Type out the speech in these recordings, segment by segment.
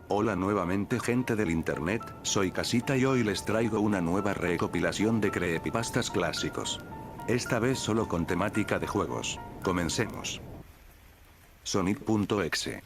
Hola nuevamente gente del internet, soy Casita y hoy les traigo una nueva recopilación de creepypastas clásicos. Esta vez solo con temática de juegos. Comencemos. Sonic.exe.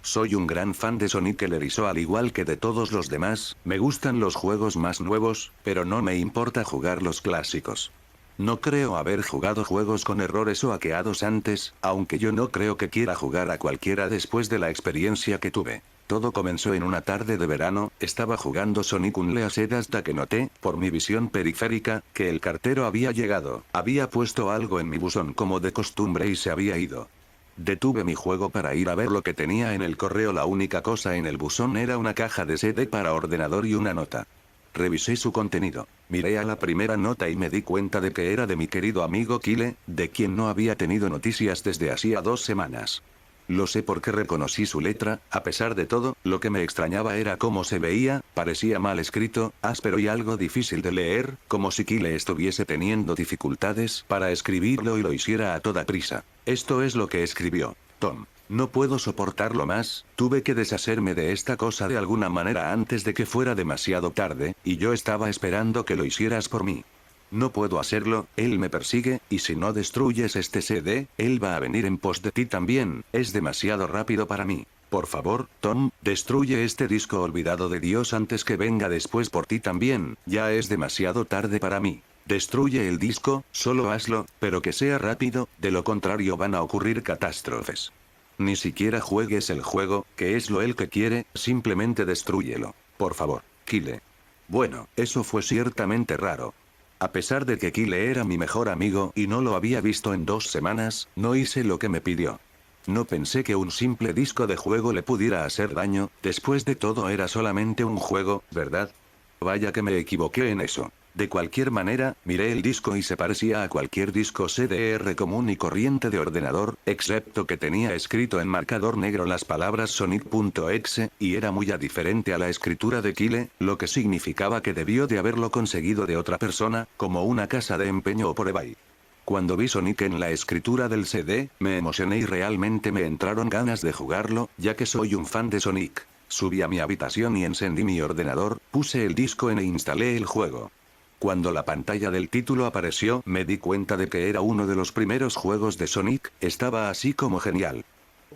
Soy un gran fan de Sonic el Erizo al igual que de todos los demás, me gustan los juegos más nuevos, pero no me importa jugar los clásicos. No creo haber jugado juegos con errores o hackeados antes, aunque yo no creo que quiera jugar a cualquiera después de la experiencia que tuve. Todo comenzó en una tarde de verano, estaba jugando Sonic Unleashed hasta que noté, por mi visión periférica, que el cartero había llegado, había puesto algo en mi buzón como de costumbre y se había ido. Detuve mi juego para ir a ver lo que tenía en el correo. La única cosa en el buzón era una caja de CD para ordenador y una nota. Revisé su contenido. Miré a la primera nota y me di cuenta de que era de mi querido amigo Kyle, de quien no había tenido noticias desde hacía 2 semanas. Lo sé porque reconocí su letra, a pesar de todo, lo que me extrañaba era cómo se veía, parecía mal escrito, áspero y algo difícil de leer, como si Kyle estuviese teniendo dificultades para escribirlo y lo hiciera a toda prisa. Esto es lo que escribió. Tom. No puedo soportarlo más, tuve que deshacerme de esta cosa de alguna manera antes de que fuera demasiado tarde, y yo estaba esperando que lo hicieras por mí. No puedo hacerlo, él me persigue, y si no destruyes este CD, él va a venir en pos de ti también, es demasiado rápido para mí. Por favor, Tom, destruye este disco olvidado de Dios antes que venga después por ti también, ya es demasiado tarde para mí. Destruye el disco, solo hazlo, pero que sea rápido, de lo contrario van a ocurrir catástrofes. Ni siquiera juegues el juego, que es lo él que quiere, simplemente destrúyelo. Por favor, Kyle. Bueno, eso fue ciertamente raro. A pesar de que Kyle era mi mejor amigo y no lo había visto en 2 semanas, no hice lo que me pidió. No pensé que un simple disco de juego le pudiera hacer daño, después de todo era solamente un juego, ¿verdad? Vaya que me equivoqué en eso. De cualquier manera, miré el disco y se parecía a cualquier disco CDR común y corriente de ordenador, excepto que tenía escrito en marcador negro las palabras Sonic.exe, y era muy diferente a la escritura de Kyle, lo que significaba que debió de haberlo conseguido de otra persona, como una casa de empeño o por eBay. Cuando vi Sonic en la escritura del CD, me emocioné y realmente me entraron ganas de jugarlo, ya que soy un fan de Sonic. Subí a mi habitación y encendí mi ordenador, puse el disco e instalé el juego. Cuando la pantalla del título apareció, me di cuenta de que era uno de los primeros juegos de Sonic, estaba así como genial.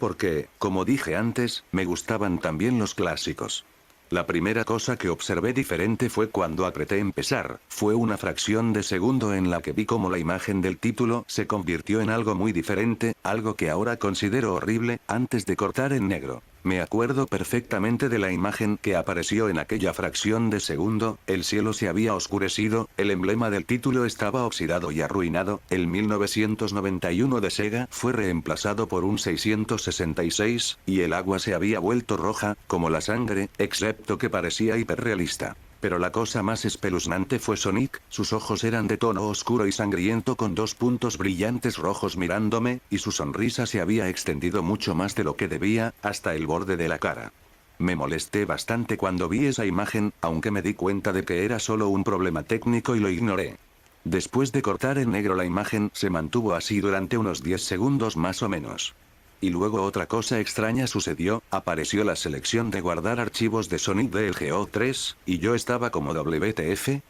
Porque, como dije antes, me gustaban también los clásicos. La primera cosa que observé diferente fue cuando apreté empezar, fue una fracción de segundo en la que vi cómo la imagen del título se convirtió en algo muy diferente, algo que ahora considero horrible, antes de cortar en negro. Me acuerdo perfectamente de la imagen que apareció en aquella fracción de segundo, el cielo se había oscurecido, el emblema del título estaba oxidado y arruinado, el 1991 de Sega fue reemplazado por un 666, y el agua se había vuelto roja, como la sangre, excepto que parecía hiperrealista. Pero la cosa más espeluznante fue Sonic, sus ojos eran de tono oscuro y sangriento con 2 puntos brillantes rojos mirándome, y su sonrisa se había extendido mucho más de lo que debía, hasta el borde de la cara. Me molesté bastante cuando vi esa imagen, aunque me di cuenta de que era solo un problema técnico y lo ignoré. Después de cortar en negro la imagen, se mantuvo así durante unos 10 segundos más o menos. Y luego otra cosa extraña sucedió, apareció la selección de guardar archivos de Sonic del GO3, y yo estaba como WTF.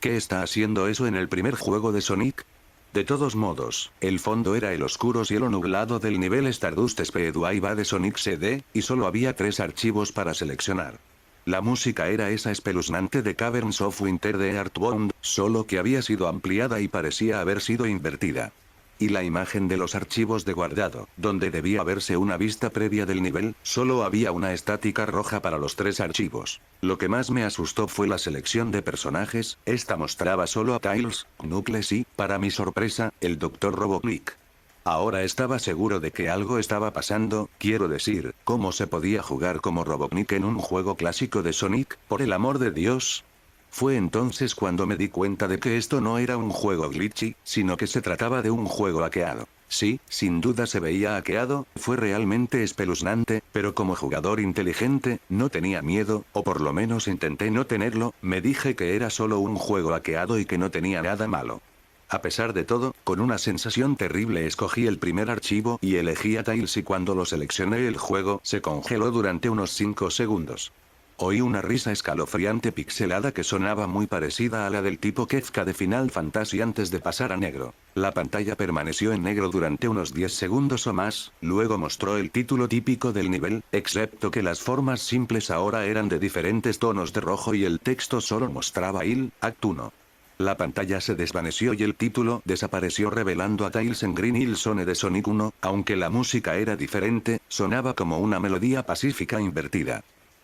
¿Qué está haciendo eso en el primer juego de Sonic? De todos modos, el fondo era el oscuro cielo nublado del nivel Stardust Speedway de Sonic CD, y solo había 3 archivos para seleccionar. La música era esa espeluznante de Caverns of Winter de Earthbound, solo que había sido ampliada y parecía haber sido invertida. Y la imagen de los archivos de guardado, donde debía verse una vista previa del nivel, solo había una estática roja para los 3 archivos. Lo que más me asustó fue la selección de personajes, esta mostraba solo a Tails, Knuckles y, para mi sorpresa, el Dr. Robotnik. Ahora estaba seguro de que algo estaba pasando, quiero decir, ¿cómo se podía jugar como Robotnik en un juego clásico de Sonic, por el amor de Dios? Fue entonces cuando me di cuenta de que esto no era un juego glitchy, sino que se trataba de un juego hackeado. Sí, sin duda se veía hackeado, fue realmente espeluznante, pero como jugador inteligente, no tenía miedo, o por lo menos intenté no tenerlo, me dije que era solo un juego hackeado y que no tenía nada malo. A pesar de todo, con una sensación terrible escogí el primer archivo y elegí a Tails y cuando lo seleccioné el juego se congeló durante unos 5 segundos. Oí una risa escalofriante pixelada que sonaba muy parecida a la del tipo Kefka de Final Fantasy antes de pasar a negro. La pantalla permaneció en negro durante unos 10 segundos o más, luego mostró el título típico del nivel, excepto que las formas simples ahora eran de diferentes tonos de rojo y el texto solo mostraba IL, Act 1. La pantalla se desvaneció y el título desapareció revelando a Tails en Green Hill Zone de Sonic 1, aunque la música era diferente, sonaba como una melodía pacífica invertida.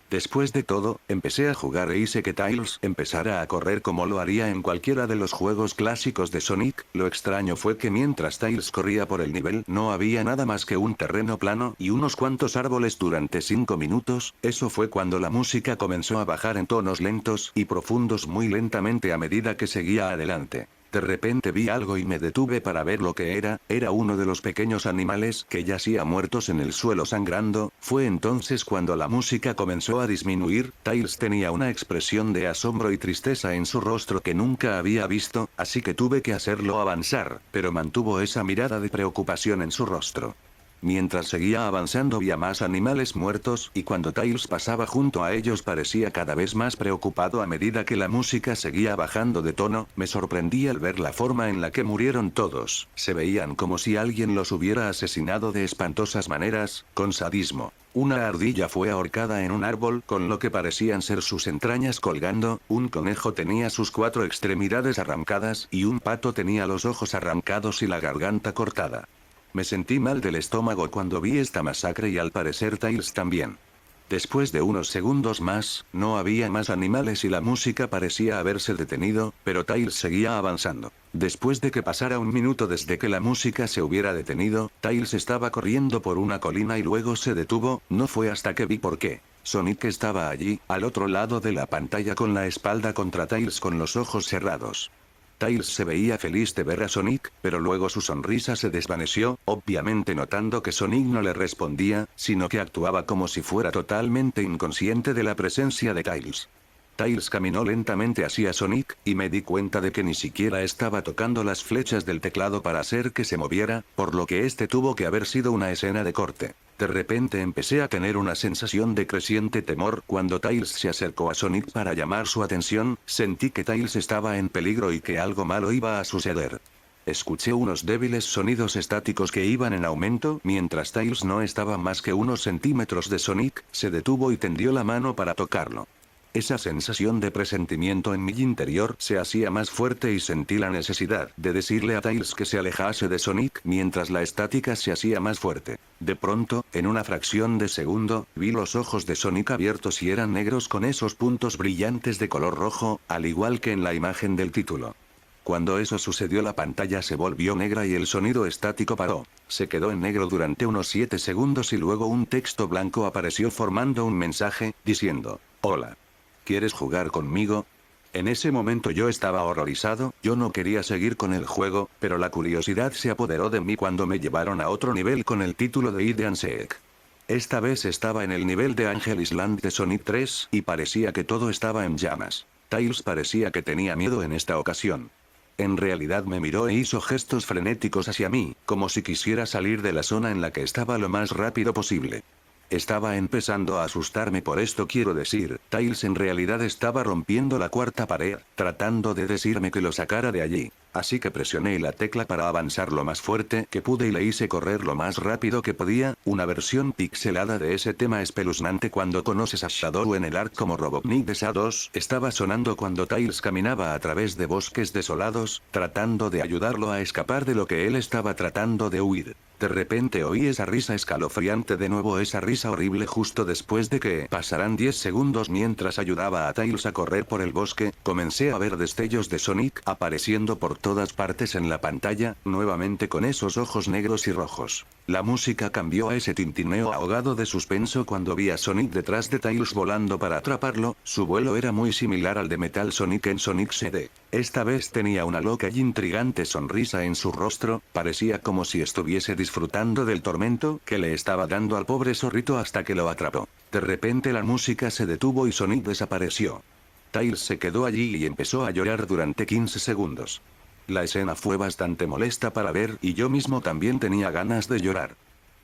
Después de todo, empecé a jugar e hice que Tails empezara a correr como lo haría en cualquiera de los juegos clásicos de Sonic. Lo extraño fue que mientras Tails corría por el nivel no había nada más que un terreno plano y unos cuantos árboles durante 5 minutos, eso fue cuando la música comenzó a bajar en tonos lentos y profundos muy lentamente a medida que seguía adelante. De repente vi algo y me detuve para ver lo que era uno de los pequeños animales que yacía muertos en el suelo sangrando. Fue entonces cuando la música comenzó a disminuir. Tails tenía una expresión de asombro y tristeza en su rostro que nunca había visto, así que tuve que hacerlo avanzar, pero mantuvo esa mirada de preocupación en su rostro. Mientras seguía avanzando vi a más animales muertos y cuando Tails pasaba junto a ellos parecía cada vez más preocupado a medida que la música seguía bajando de tono. Me sorprendí al ver la forma en la que murieron todos. Se veían como si alguien los hubiera asesinado de espantosas maneras, con sadismo. Una ardilla fue ahorcada en un árbol con lo que parecían ser sus entrañas colgando, un conejo tenía sus 4 extremidades arrancadas y un pato tenía los ojos arrancados y la garganta cortada. Me sentí mal del estómago cuando vi esta masacre y al parecer Tails también. Después de unos segundos más, no había más animales y la música parecía haberse detenido, pero Tails seguía avanzando. Después de que pasara un minuto desde que la música se hubiera detenido, Tails estaba corriendo por una colina y luego se detuvo. No fue hasta que vi por qué. Sonic estaba allí, al otro lado de la pantalla con la espalda contra Tails con los ojos cerrados. Tails se veía feliz de ver a Sonic, pero luego su sonrisa se desvaneció, obviamente notando que Sonic no le respondía, sino que actuaba como si fuera totalmente inconsciente de la presencia de Tails. Tails caminó lentamente hacia Sonic, y me di cuenta de que ni siquiera estaba tocando las flechas del teclado para hacer que se moviera, por lo que este tuvo que haber sido una escena de corte. De repente empecé a tener una sensación de creciente temor cuando Tails se acercó a Sonic para llamar su atención, sentí que Tails estaba en peligro y que algo malo iba a suceder. Escuché unos débiles sonidos estáticos que iban en aumento mientras Tails no estaba más que unos centímetros de Sonic, se detuvo y tendió la mano para tocarlo. Esa sensación de presentimiento en mi interior se hacía más fuerte y sentí la necesidad de decirle a Tails que se alejase de Sonic mientras la estática se hacía más fuerte. De pronto, en una fracción de segundo, vi los ojos de Sonic abiertos y eran negros con esos puntos brillantes de color rojo, al igual que en la imagen del título. Cuando eso sucedió la pantalla se volvió negra y el sonido estático paró. Se quedó en negro durante unos 7 segundos y luego un texto blanco apareció formando un mensaje, diciendo, «Hola. ¿Quieres jugar conmigo?». En ese momento yo estaba horrorizado, yo no quería seguir con el juego, pero la curiosidad se apoderó de mí cuando me llevaron a otro nivel con el título de Hide and Seek. Esta vez estaba en el nivel de Angel Island de Sonic 3 y parecía que todo estaba en llamas. Tails parecía que tenía miedo en esta ocasión. En realidad me miró e hizo gestos frenéticos hacia mí, como si quisiera salir de la zona en la que estaba lo más rápido posible. Estaba empezando a asustarme por esto quiero decir, Tails en realidad estaba rompiendo la cuarta pared, tratando de decirme que lo sacara de allí. Así que presioné la tecla para avanzar lo más fuerte que pude y le hice correr lo más rápido que podía, una versión pixelada de ese tema espeluznante cuando conoces a Shadow en el arc como Robotnik de SA2, estaba sonando cuando Tails caminaba a través de bosques desolados, tratando de ayudarlo a escapar de lo que él estaba tratando de huir. De repente oí esa risa escalofriante de nuevo esa risa horrible justo después de que pasaran 10 segundos mientras ayudaba a Tails a correr por el bosque, comencé a ver destellos de Sonic apareciendo por todas partes en la pantalla, nuevamente con esos ojos negros y rojos. La música cambió a ese tintineo ahogado de suspenso cuando vi a Sonic detrás de Tails volando para atraparlo, su vuelo era muy similar al de Metal Sonic en Sonic CD. Esta vez tenía una loca y intrigante sonrisa en su rostro, parecía como si estuviese disfrutando del tormento que le estaba dando al pobre zorrito hasta que lo atrapó. De repente la música se detuvo y Sonic desapareció. Tails se quedó allí y empezó a llorar durante 15 segundos. La escena fue bastante molesta para ver y yo mismo también tenía ganas de llorar.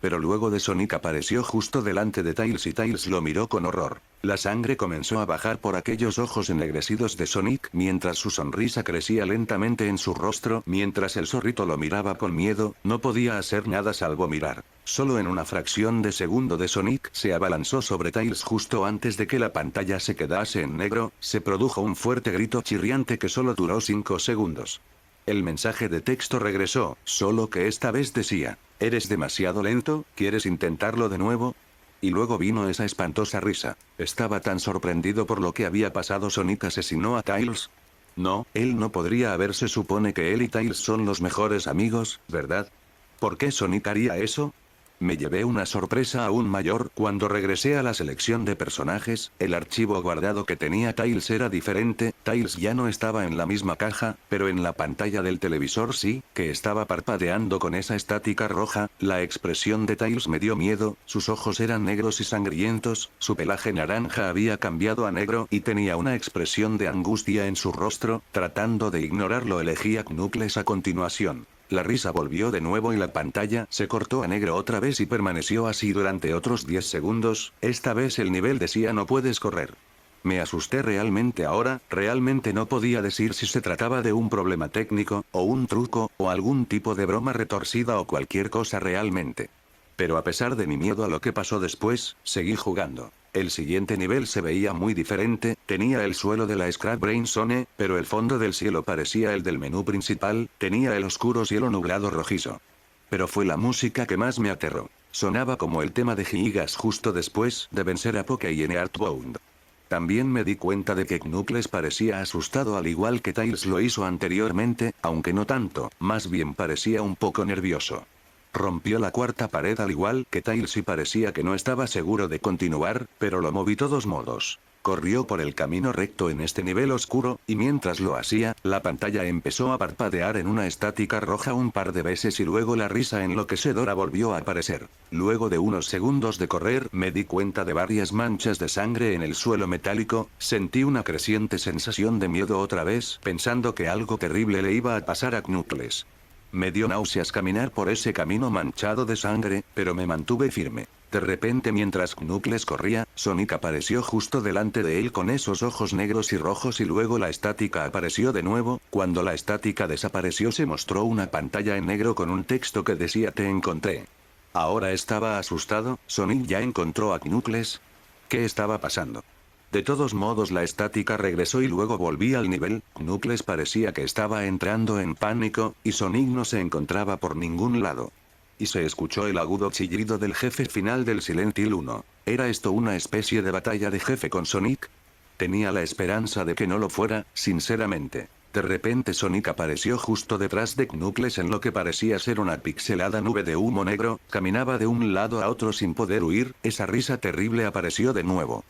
Pero luego de Sonic apareció justo delante de Tails y Tails lo miró con horror. La sangre comenzó a bajar por aquellos ojos ennegrecidos de Sonic mientras su sonrisa crecía lentamente en su rostro mientras el zorrito lo miraba con miedo, no podía hacer nada salvo mirar. Solo en una fracción de segundo de Sonic se abalanzó sobre Tails justo antes de que la pantalla se quedase en negro, se produjo un fuerte grito chirriante que solo duró 5 segundos. El mensaje de texto regresó, solo que esta vez decía, ¿eres demasiado lento? ¿Quieres intentarlo de nuevo? Y luego vino esa espantosa risa. Estaba tan sorprendido por lo que había pasado. ¿Sonic asesinó a Tails? No, él no podría haber. Se supone que él y Tails son los mejores amigos, ¿verdad? ¿Por qué Sonic haría eso? Me llevé una sorpresa aún mayor cuando regresé a la selección de personajes, el archivo guardado que tenía Tails era diferente, Tails ya no estaba en la misma caja, pero en la pantalla del televisor sí, que estaba parpadeando con esa estática roja, la expresión de Tails me dio miedo, sus ojos eran negros y sangrientos, su pelaje naranja había cambiado a negro y tenía una expresión de angustia en su rostro, tratando de ignorarlo elegía Knuckles a continuación. La risa volvió de nuevo y la pantalla se cortó a negro otra vez y permaneció así durante otros 10 segundos, esta vez el nivel decía no puedes correr. Me asusté realmente ahora, realmente no podía decir si se trataba de un problema técnico, o un truco, o algún tipo de broma retorcida o cualquier cosa realmente. Pero a pesar de mi miedo a lo que pasó después, seguí jugando. El siguiente nivel se veía muy diferente, tenía el suelo de la Scrap Brain Zone, pero el fondo del cielo parecía el del menú principal, tenía el oscuro cielo nublado rojizo. Pero fue la música que más me aterró. Sonaba como el tema de Gigas justo después de vencer a Pokey en Earthbound. También me di cuenta de que Knuckles parecía asustado al igual que Tails lo hizo anteriormente, aunque no tanto, más bien parecía un poco nervioso. Rompió la cuarta pared al igual que Tails y parecía que no estaba seguro de continuar, pero lo moví todos modos. Corrió por el camino recto en este nivel oscuro, y mientras lo hacía, la pantalla empezó a parpadear en una estática roja un par de veces y luego la risa enloquecedora volvió a aparecer. Luego de unos segundos de correr, me di cuenta de varias manchas de sangre en el suelo metálico, sentí una creciente sensación de miedo otra vez, pensando que algo terrible le iba a pasar a Knuckles. Me dio náuseas caminar por ese camino manchado de sangre, pero me mantuve firme. De repente mientras Knuckles corría, Sonic apareció justo delante de él con esos ojos negros y rojos y luego la estática apareció de nuevo, cuando la estática desapareció se mostró una pantalla en negro con un texto que decía te encontré. Ahora estaba asustado, Sonic ya encontró a Knuckles. ¿Qué estaba pasando? De todos modos la estática regresó y luego volví al nivel, Knuckles parecía que estaba entrando en pánico, y Sonic no se encontraba por ningún lado. Y se escuchó el agudo chillido del jefe final del Silent Hill 1. ¿Era esto una especie de batalla de jefe con Sonic? Tenía la esperanza de que no lo fuera, sinceramente. De repente Sonic apareció justo detrás de Knuckles en lo que parecía ser una pixelada nube de humo negro, caminaba de un lado a otro sin poder huir, esa risa terrible apareció de nuevo.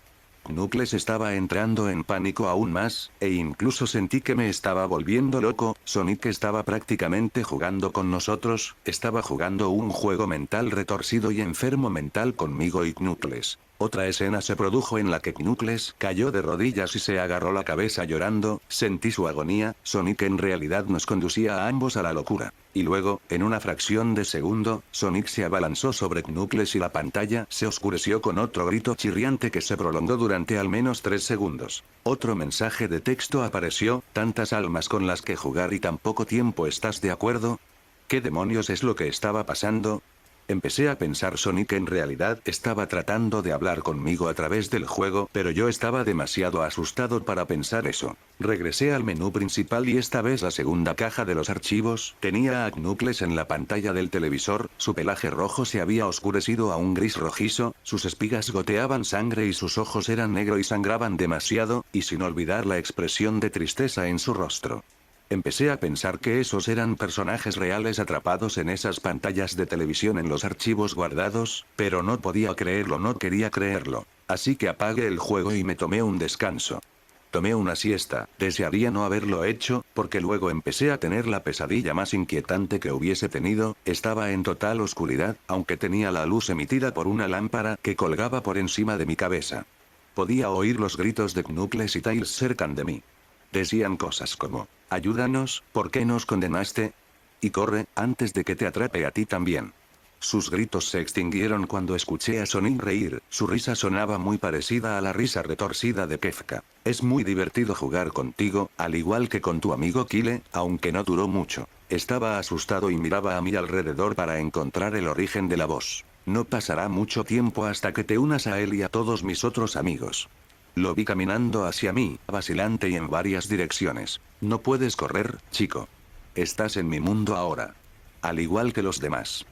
Knuckles estaba entrando en pánico aún más, e incluso sentí que me estaba volviendo loco, Sonic estaba prácticamente jugando con nosotros, estaba jugando un juego mental retorcido y enfermo mental conmigo y Knuckles. Otra escena se produjo en la que Knuckles cayó de rodillas y se agarró la cabeza llorando, sentí su agonía, Sonic en realidad nos conducía a ambos a la locura. Y luego, en una fracción de segundo, Sonic se abalanzó sobre Knuckles y la pantalla se oscureció con otro grito chirriante que se prolongó durante al menos 3 segundos. Otro mensaje de texto apareció, tantas almas con las que jugar y tan poco tiempo, ¿estás de acuerdo? ¿Qué demonios es lo que estaba pasando? Empecé a pensar Sonic en realidad estaba tratando de hablar conmigo a través del juego, pero yo estaba demasiado asustado para pensar eso. Regresé al menú principal y esta vez la segunda caja de los archivos tenía a Knuckles en la pantalla del televisor, su pelaje rojo se había oscurecido a un gris rojizo, sus espigas goteaban sangre y sus ojos eran negro y sangraban demasiado, y sin olvidar la expresión de tristeza en su rostro. Empecé a pensar que esos eran personajes reales atrapados en esas pantallas de televisión en los archivos guardados, pero no podía creerlo, no quería creerlo. Así que apagué el juego y me tomé un descanso. Tomé una siesta, desearía no haberlo hecho, porque luego empecé a tener la pesadilla más inquietante que hubiese tenido, estaba en total oscuridad, aunque tenía la luz emitida por una lámpara que colgaba por encima de mi cabeza. Podía oír los gritos de Knuckles y Tails cerca de mí. Decían cosas como: Ayúdanos, ¿por qué nos condenaste? Y corre, antes de que te atrape a ti también. Sus gritos se extinguieron cuando escuché a Sonic reír, su risa sonaba muy parecida a la risa retorcida de Kefka. Es muy divertido jugar contigo, al igual que con tu amigo Kyle, aunque no duró mucho. Estaba asustado y miraba a mi alrededor para encontrar el origen de la voz. No pasará mucho tiempo hasta que te unas a él y a todos mis otros amigos. Lo vi caminando hacia mí, vacilante y en varias direcciones. No puedes correr, chico. Estás en mi mundo ahora. Al igual que los demás.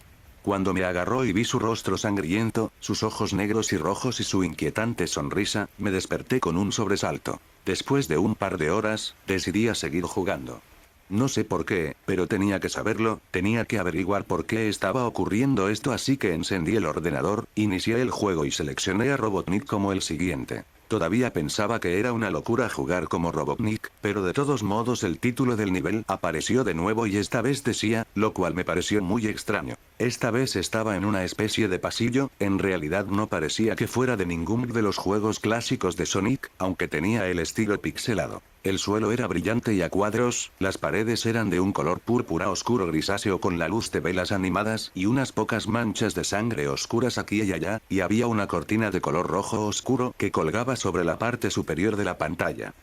Cuando me agarró y vi su rostro sangriento, sus ojos negros y rojos y su inquietante sonrisa, me desperté con un sobresalto. Después de un par de horas, decidí a seguir jugando. No sé por qué, pero tenía que saberlo, tenía que averiguar por qué estaba ocurriendo esto, así que encendí el ordenador, inicié el juego y seleccioné a Robotnik como el siguiente. Todavía pensaba que era una locura jugar como Robotnik, pero de todos modos el título del nivel apareció de nuevo y esta vez decía, lo cual me pareció muy extraño. Esta vez estaba en una especie de pasillo, en realidad no parecía que fuera de ninguno de los juegos clásicos de Sonic, aunque tenía el estilo pixelado. El suelo era brillante y a cuadros, las paredes eran de un color púrpura oscuro grisáceo con la luz de velas animadas y unas pocas manchas de sangre oscuras aquí y allá, y había una cortina de color rojo oscuro que colgaba sobre la parte superior de la pantalla.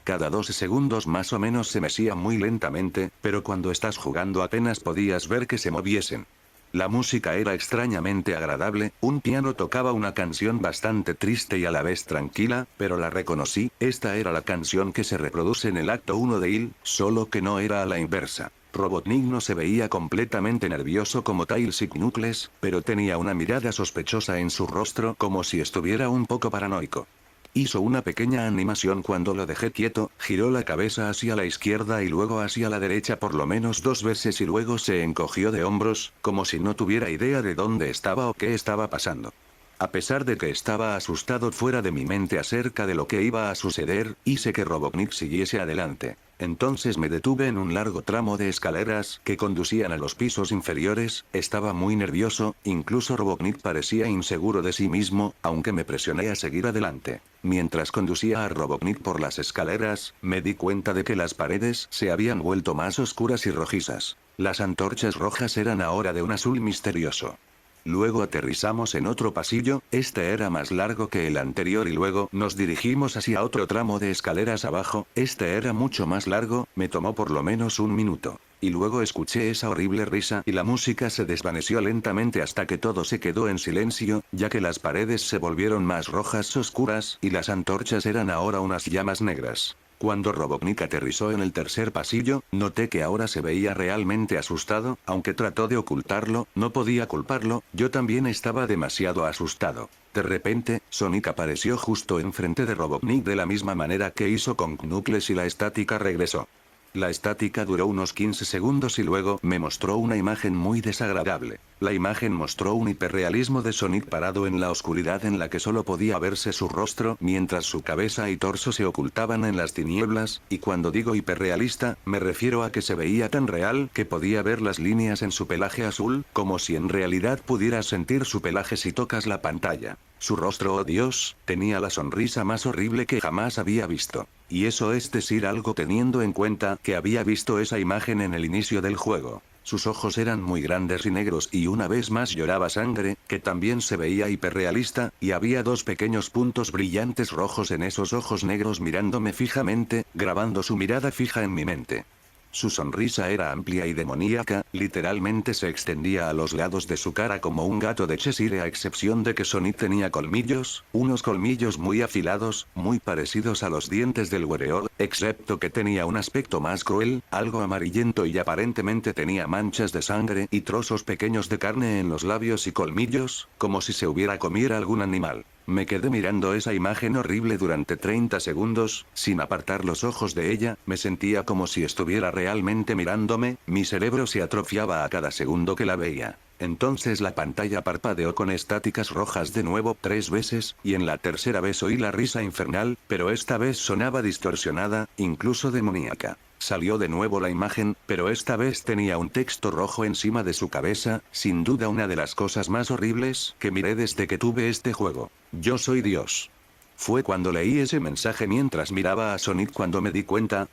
Cada 2 segundos más o menos se mecía muy lentamente, pero cuando estás jugando apenas podías ver que se moviesen. La música era extrañamente agradable, un piano tocaba una canción bastante triste y a la vez tranquila, pero la reconocí, esta era la canción que se reproduce en el acto 1 de Il, solo que no era a la inversa. Robotnik no se veía completamente nervioso como Tails y Knuckles, pero tenía una mirada sospechosa en su rostro como si estuviera un poco paranoico. Hizo una pequeña animación cuando lo dejé quieto, giró la cabeza hacia la izquierda y luego hacia la derecha por lo menos 2 veces y luego se encogió de hombros, como si no tuviera idea de dónde estaba o qué estaba pasando. A pesar de que estaba asustado fuera de mi mente acerca de lo que iba a suceder, hice que Robotnik siguiese adelante. Entonces me detuve en un largo tramo de escaleras que conducían a los pisos inferiores, estaba muy nervioso, incluso Robotnik parecía inseguro de sí mismo, aunque me presioné a seguir adelante. Mientras conducía a Robotnik por las escaleras, me di cuenta de que las paredes se habían vuelto más oscuras y rojizas. Las antorchas rojas eran ahora de un azul misterioso. Luego aterrizamos en otro pasillo, este era más largo que el anterior y luego nos dirigimos hacia otro tramo de escaleras abajo, este era mucho más largo, me tomó por lo menos 1 minuto. Y luego escuché esa horrible risa y la música se desvaneció lentamente hasta que todo se quedó en silencio, ya que las paredes se volvieron más rojas oscuras y las antorchas eran ahora unas llamas negras. Cuando Robotnik aterrizó en el tercer pasillo, noté que ahora se veía realmente asustado, aunque trató de ocultarlo, no podía culparlo, yo también estaba demasiado asustado. De repente, Sonic apareció justo enfrente de Robotnik de la misma manera que hizo con Knuckles y la estática regresó. La estática duró unos 15 segundos y luego me mostró una imagen muy desagradable. La imagen mostró un hiperrealismo de Sonic parado en la oscuridad en la que solo podía verse su rostro mientras su cabeza y torso se ocultaban en las tinieblas, y cuando digo hiperrealista, me refiero a que se veía tan real que podía ver las líneas en su pelaje azul, como si en realidad pudieras sentir su pelaje si tocas la pantalla. Su rostro, oh Dios, tenía la sonrisa más horrible que jamás había visto. Y eso es decir algo teniendo en cuenta que había visto esa imagen en el inicio del juego. Sus ojos eran muy grandes y negros y una vez más lloraba sangre, que también se veía hiperrealista, y había 2 pequeños puntos brillantes rojos en esos ojos negros mirándome fijamente, grabando su mirada fija en mi mente. Su sonrisa era amplia y demoníaca, literalmente se extendía a los lados de su cara como un gato de Cheshire a excepción de que Sonic tenía colmillos, unos colmillos muy afilados, muy parecidos a los dientes del Wereor, excepto que tenía un aspecto más cruel, algo amarillento y aparentemente tenía manchas de sangre y trozos pequeños de carne en los labios y colmillos, como si se hubiera comido algún animal. Me quedé mirando esa imagen horrible durante 30 segundos, sin apartar los ojos de ella, me sentía como si estuviera realmente mirándome, mi cerebro se atrofiaba a cada segundo que la veía. Entonces la pantalla parpadeó con estáticas rojas de nuevo 3 veces, y en la tercera vez oí la risa infernal, pero esta vez sonaba distorsionada, incluso demoníaca. Salió de nuevo la imagen, pero esta vez tenía un texto rojo encima de su cabeza, sin duda una de las cosas más horribles que miré desde que tuve este juego. Yo soy Dios. Fue cuando leí ese mensaje mientras miraba a Sonic cuando me di cuenta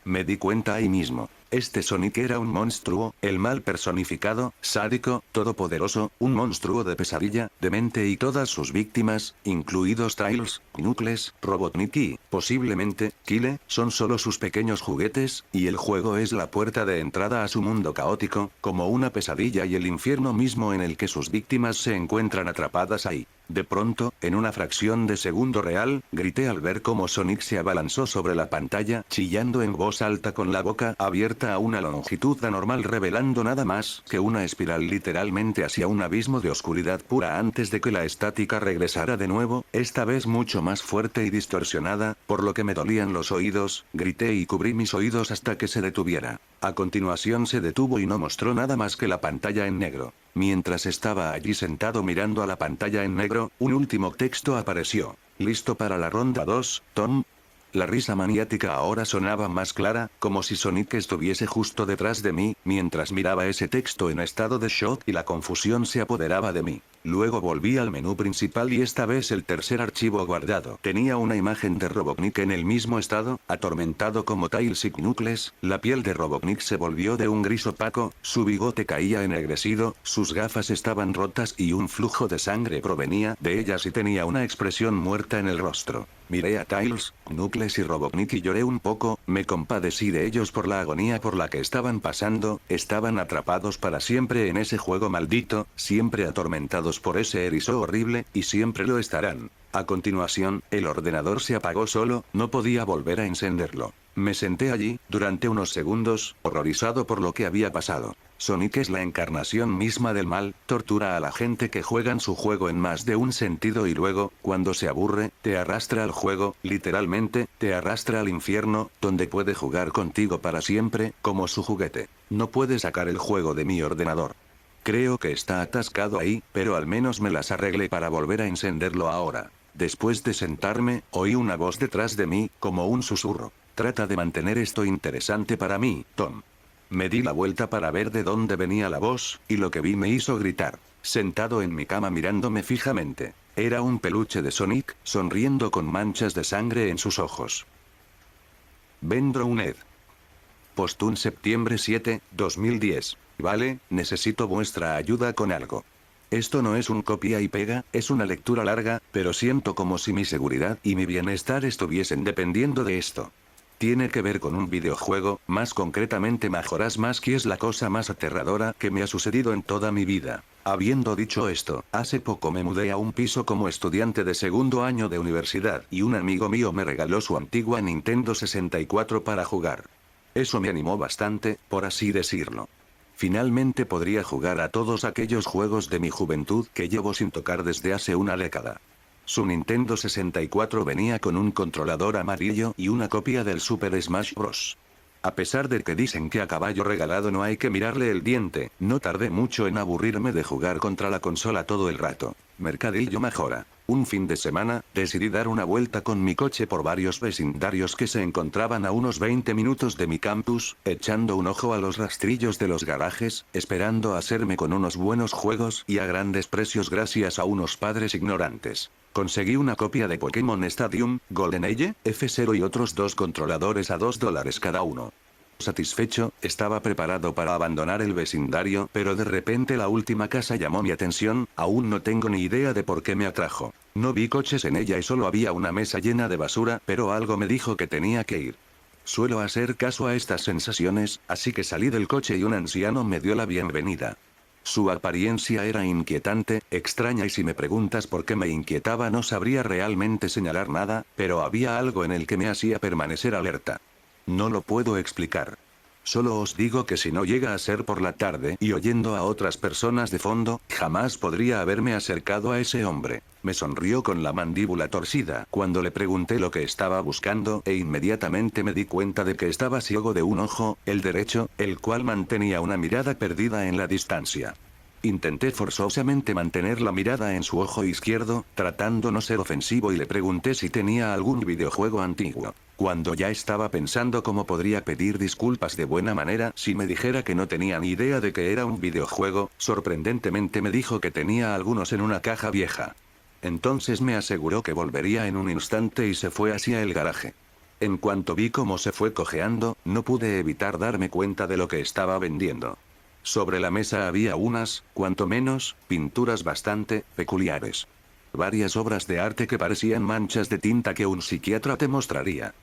ahí mismo. Este Sonic era un monstruo, el mal personificado, sádico, todopoderoso, un monstruo de pesadilla, demente y todas sus víctimas, incluidos Tails, Knuckles, Robotnik y, posiblemente, Kyle, son solo sus pequeños juguetes, y el juego es la puerta de entrada a su mundo caótico, como una pesadilla y el infierno mismo en el que sus víctimas se encuentran atrapadas ahí. De pronto, en una fracción de segundo real, grité al ver cómo Sonic se abalanzó sobre la pantalla, chillando en voz alta con la boca abierta a una longitud anormal, revelando nada más que una espiral literalmente hacia un abismo de oscuridad pura antes de que la estática regresara de nuevo, esta vez mucho más fuerte y distorsionada, por lo que me dolían los oídos. Grité y cubrí mis oídos hasta que se detuviera. A continuación se detuvo y no mostró nada más que la pantalla en negro. Mientras estaba allí sentado mirando a la pantalla en negro, un último texto apareció. ¿Listo para la ronda 2, Tom? La risa maniática ahora sonaba más clara, como si Sonic estuviese justo detrás de mí, mientras miraba ese texto en estado de shock y la confusión se apoderaba de mí. Luego volví al menú principal y esta vez el tercer archivo guardado tenía una imagen de Robotnik en el mismo estado, atormentado como Tails y Knuckles. La piel de Robotnik se volvió de un gris opaco, su bigote caía ennegrecido, sus gafas estaban rotas y un flujo de sangre provenía de ellas y tenía una expresión muerta en el rostro. Miré a Tails, Knuckles y Robotnik y lloré un poco, me compadecí de ellos por la agonía por la que estaban pasando, estaban atrapados para siempre en ese juego maldito, siempre atormentados por ese erizo horrible, y siempre lo estarán. A continuación, el ordenador se apagó solo, no podía volver a encenderlo. Me senté allí, durante unos segundos, horrorizado por lo que había pasado. Sonic es la encarnación misma del mal, tortura a la gente que juegan su juego en más de un sentido y luego, cuando se aburre, te arrastra al juego, literalmente, te arrastra al infierno, donde puede jugar contigo para siempre, como su juguete. No puede sacar el juego de mi ordenador. Creo que está atascado ahí, pero al menos me las arreglé para volver a encenderlo ahora. Después de sentarme, oí una voz detrás de mí, como un susurro. Trata de mantener esto interesante para mí, Tom. Me di la vuelta para ver de dónde venía la voz, y lo que vi me hizo gritar. Sentado en mi cama mirándome fijamente. Era un peluche de Sonic, sonriendo con manchas de sangre en sus ojos. Ben Drowned. Postún septiembre 7, 2010. Vale, necesito vuestra ayuda con algo. Esto no es un copia y pega, es una lectura larga, pero siento como si mi seguridad y mi bienestar estuviesen dependiendo de esto. Tiene que ver con un videojuego, más concretamente Majora's Mask, y es la cosa más aterradora que me ha sucedido en toda mi vida. Habiendo dicho esto, hace poco me mudé a un piso como estudiante de segundo año de universidad y un amigo mío me regaló su antigua Nintendo 64 para jugar. Eso me animó bastante, por así decirlo. Finalmente podría jugar a todos aquellos juegos de mi juventud que llevo sin tocar desde hace una década. Su Nintendo 64 venía con un controlador amarillo y una copia del Super Smash Bros. A pesar de que dicen que a caballo regalado no hay que mirarle el diente, no tardé mucho en aburrirme de jugar contra la consola todo el rato. Mercadillo Majora. Un fin de semana, decidí dar una vuelta con mi coche por varios vecindarios que se encontraban a unos 20 minutos de mi campus, echando un ojo a los rastrillos de los garajes, esperando hacerme con unos buenos juegos y a grandes precios gracias a unos padres ignorantes. Conseguí una copia de Pokémon Stadium, GoldenEye, F0 y otros dos controladores a $2 cada uno. Satisfecho, estaba preparado para abandonar el vecindario, pero de repente la última casa llamó mi atención, aún no tengo ni idea de por qué me atrajo. No vi coches en ella y solo había una mesa llena de basura, pero algo me dijo que tenía que ir. Suelo hacer caso a estas sensaciones, así que salí del coche y un anciano me dio la bienvenida. Su apariencia era inquietante, extraña y si me preguntas por qué me inquietaba no sabría realmente señalar nada, pero había algo en el que me hacía permanecer alerta. No lo puedo explicar. Solo os digo que si no llega a ser por la tarde y oyendo a otras personas de fondo, jamás podría haberme acercado a ese hombre. Me sonrió con la mandíbula torcida cuando le pregunté lo que estaba buscando e inmediatamente me di cuenta de que estaba ciego de un ojo, el derecho, el cual mantenía una mirada perdida en la distancia. Intenté forzosamente mantener la mirada en su ojo izquierdo, tratando no ser ofensivo y le pregunté si tenía algún videojuego antiguo. Cuando ya estaba pensando cómo podría pedir disculpas de buena manera si me dijera que no tenía ni idea de que era un videojuego, sorprendentemente me dijo que tenía algunos en una caja vieja. Entonces me aseguró que volvería en un instante y se fue hacia el garaje. En cuanto vi cómo se fue cojeando, no pude evitar darme cuenta de lo que estaba vendiendo. Sobre la mesa había unas, cuanto menos, pinturas bastante peculiares. Varias obras de arte que parecían manchas de tinta que un psiquiatra te mostraría.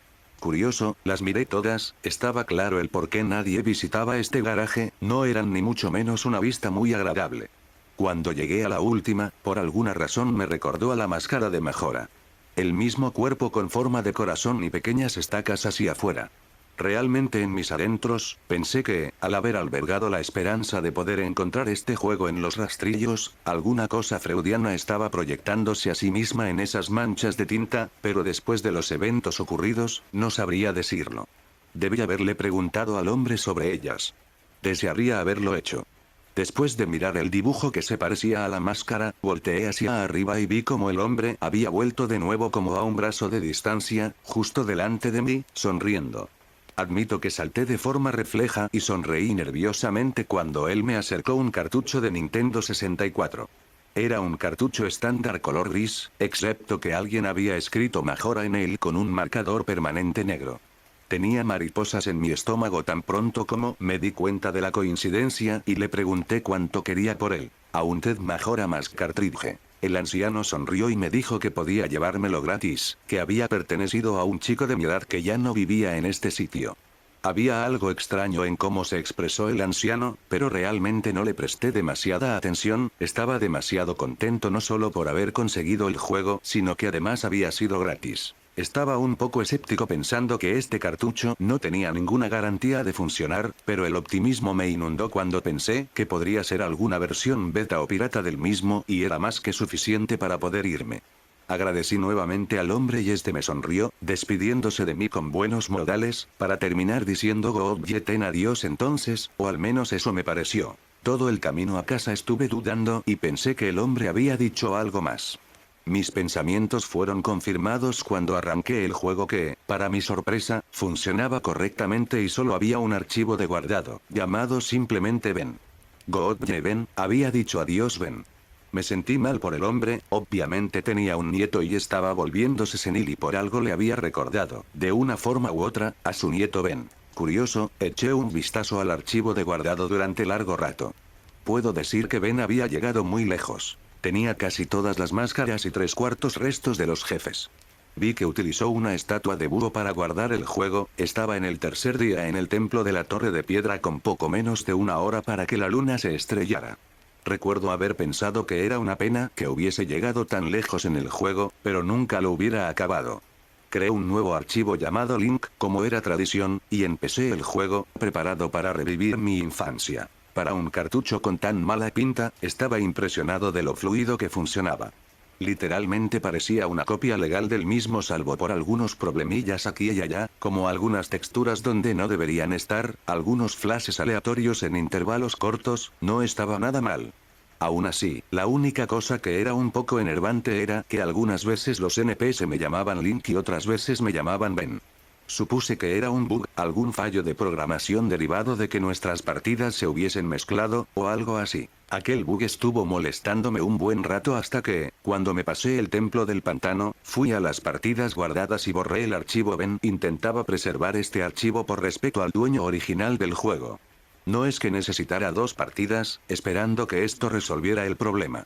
Curioso, las miré todas, estaba claro el por qué nadie visitaba este garaje, no eran ni mucho menos una vista muy agradable. Cuando llegué a la última, por alguna razón me recordó a la máscara de Majora. El mismo cuerpo con forma de corazón y pequeñas estacas hacia afuera. Realmente en mis adentros, pensé que, al haber albergado la esperanza de poder encontrar este juego en los rastrillos, alguna cosa freudiana estaba proyectándose a sí misma en esas manchas de tinta, pero después de los eventos ocurridos, no sabría decirlo. Debí haberle preguntado al hombre sobre ellas. Desearía haberlo hecho. Después de mirar el dibujo que se parecía a la máscara, volteé hacia arriba y vi como el hombre había vuelto de nuevo como a un brazo de distancia, justo delante de mí, sonriendo. Admito que salté de forma refleja y sonreí nerviosamente cuando él me acercó un cartucho de Nintendo 64. Era un cartucho estándar color gris, excepto que alguien había escrito Majora en él con un marcador permanente negro. Tenía mariposas en mi estómago tan pronto como me di cuenta de la coincidencia y le pregunté cuánto quería por él. A un TED Majora Mask Cartridge. El anciano sonrió y me dijo que podía llevármelo gratis, que había pertenecido a un chico de mi edad que ya no vivía en este sitio. Había algo extraño en cómo se expresó el anciano, pero realmente no le presté demasiada atención, estaba demasiado contento no solo por haber conseguido el juego, sino que además había sido gratis. Estaba un poco escéptico pensando que este cartucho no tenía ninguna garantía de funcionar, pero el optimismo me inundó cuando pensé que podría ser alguna versión beta o pirata del mismo y era más que suficiente para poder irme. Agradecí nuevamente al hombre y este me sonrió, despidiéndose de mí con buenos modales, para terminar diciendo Go-Yeten adiós entonces, o al menos eso me pareció. Todo el camino a casa estuve dudando y pensé que el hombre había dicho algo más. Mis pensamientos fueron confirmados cuando arranqué el juego que, para mi sorpresa, funcionaba correctamente y solo había un archivo de guardado, llamado simplemente Ben. Ben, había dicho adiós Ben. Me sentí mal por el hombre, obviamente tenía un nieto y estaba volviéndose senil y por algo le había recordado, de una forma u otra, a su nieto Ben. Curioso, eché un vistazo al archivo de guardado durante largo rato. Puedo decir que Ben había llegado muy lejos. Tenía casi todas las máscaras y 3/4 restos de los jefes. Vi que utilizó una estatua de búho para guardar el juego, estaba en el tercer día en el templo de la Torre de Piedra con poco menos de una hora para que la luna se estrellara. Recuerdo haber pensado que era una pena que hubiese llegado tan lejos en el juego, pero nunca lo hubiera acabado. Creé un nuevo archivo llamado Link, como era tradición, y empecé el juego, preparado para revivir mi infancia. Para un cartucho con tan mala pinta, estaba impresionado de lo fluido que funcionaba. Literalmente parecía una copia legal del mismo salvo por algunos problemillas aquí y allá, como algunas texturas donde no deberían estar, algunos flashes aleatorios en intervalos cortos, no estaba nada mal. Aún así, la única cosa que era un poco enervante era que algunas veces los NPS me llamaban Link y otras veces me llamaban Ben. Supuse que era un bug, algún fallo de programación derivado de que nuestras partidas se hubiesen mezclado, o algo así. Aquel bug estuvo molestándome un buen rato hasta que, cuando me pasé el templo del pantano, fui a las partidas guardadas y borré el archivo Ben. Intentaba preservar este archivo por respeto al dueño original del juego. No es que necesitara 2 partidas, esperando que esto resolviera el problema.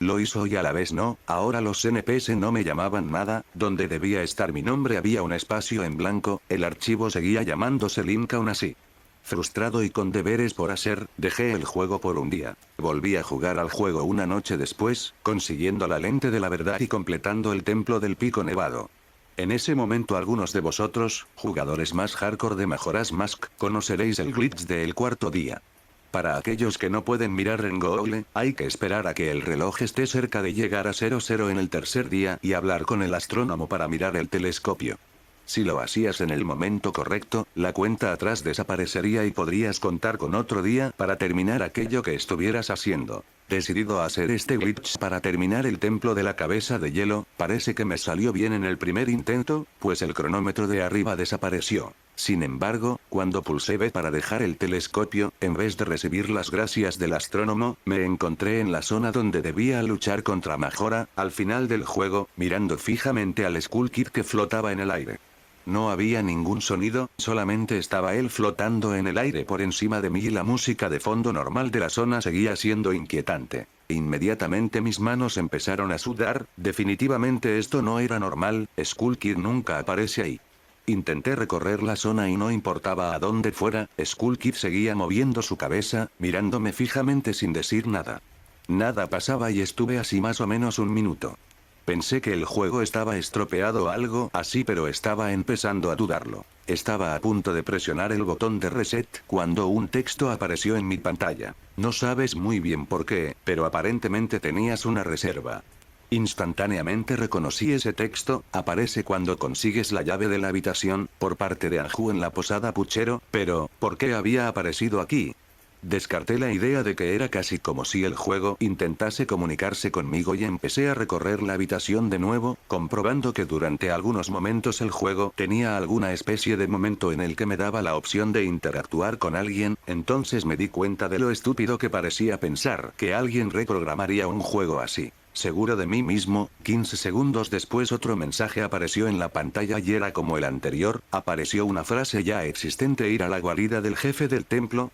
Lo hizo y a la vez no, ahora los NPS no me llamaban nada, donde debía estar mi nombre había un espacio en blanco, el archivo seguía llamándose Link aún así. Frustrado y con deberes por hacer, dejé el juego por un día. Volví a jugar al juego una noche después, consiguiendo la lente de la verdad y completando el templo del pico nevado. En ese momento algunos de vosotros, jugadores más hardcore de Majora's Mask, conoceréis el glitch del 4.º día. Para aquellos que no pueden mirar en Google, hay que esperar a que el reloj esté cerca de llegar a 00 en el tercer día y hablar con el astrónomo para mirar el telescopio. Si lo hacías en el momento correcto, la cuenta atrás desaparecería y podrías contar con otro día para terminar aquello que estuvieras haciendo. Decidido a hacer este glitch para terminar el templo de la cabeza de hielo, parece que me salió bien en el primer intento, pues el cronómetro de arriba desapareció. Sin embargo, cuando pulsé B para dejar el telescopio, en vez de recibir las gracias del astrónomo, me encontré en la zona donde debía luchar contra Majora, al final del juego, mirando fijamente al Skull Kid que flotaba en el aire. No había ningún sonido, solamente estaba él flotando en el aire por encima de mí y la música de fondo normal de la zona seguía siendo inquietante. Inmediatamente mis manos empezaron a sudar, definitivamente esto no era normal, Skull Kid nunca aparece ahí. Intenté recorrer la zona y no importaba a dónde fuera, Skull Kid seguía moviendo su cabeza, mirándome fijamente sin decir nada. Nada pasaba y estuve así más o menos un minuto. Pensé que el juego estaba estropeado o algo así, pero estaba empezando a dudarlo. Estaba a punto de presionar el botón de reset cuando un texto apareció en mi pantalla. No sabes muy bien por qué, pero aparentemente tenías una reserva. Instantáneamente reconocí ese texto, aparece cuando consigues la llave de la habitación, por parte de Anju en la posada Puchero, pero, ¿por qué había aparecido aquí? Descarté la idea de que era casi como si el juego intentase comunicarse conmigo y empecé a recorrer la habitación de nuevo, comprobando que durante algunos momentos el juego tenía alguna especie de momento en el que me daba la opción de interactuar con alguien, entonces me di cuenta de lo estúpido que parecía pensar que alguien reprogramaría un juego así. Seguro de mí mismo, 15 segundos después otro mensaje apareció en la pantalla y era como el anterior, apareció una frase ya existente: ir a la guarida del jefe del templo.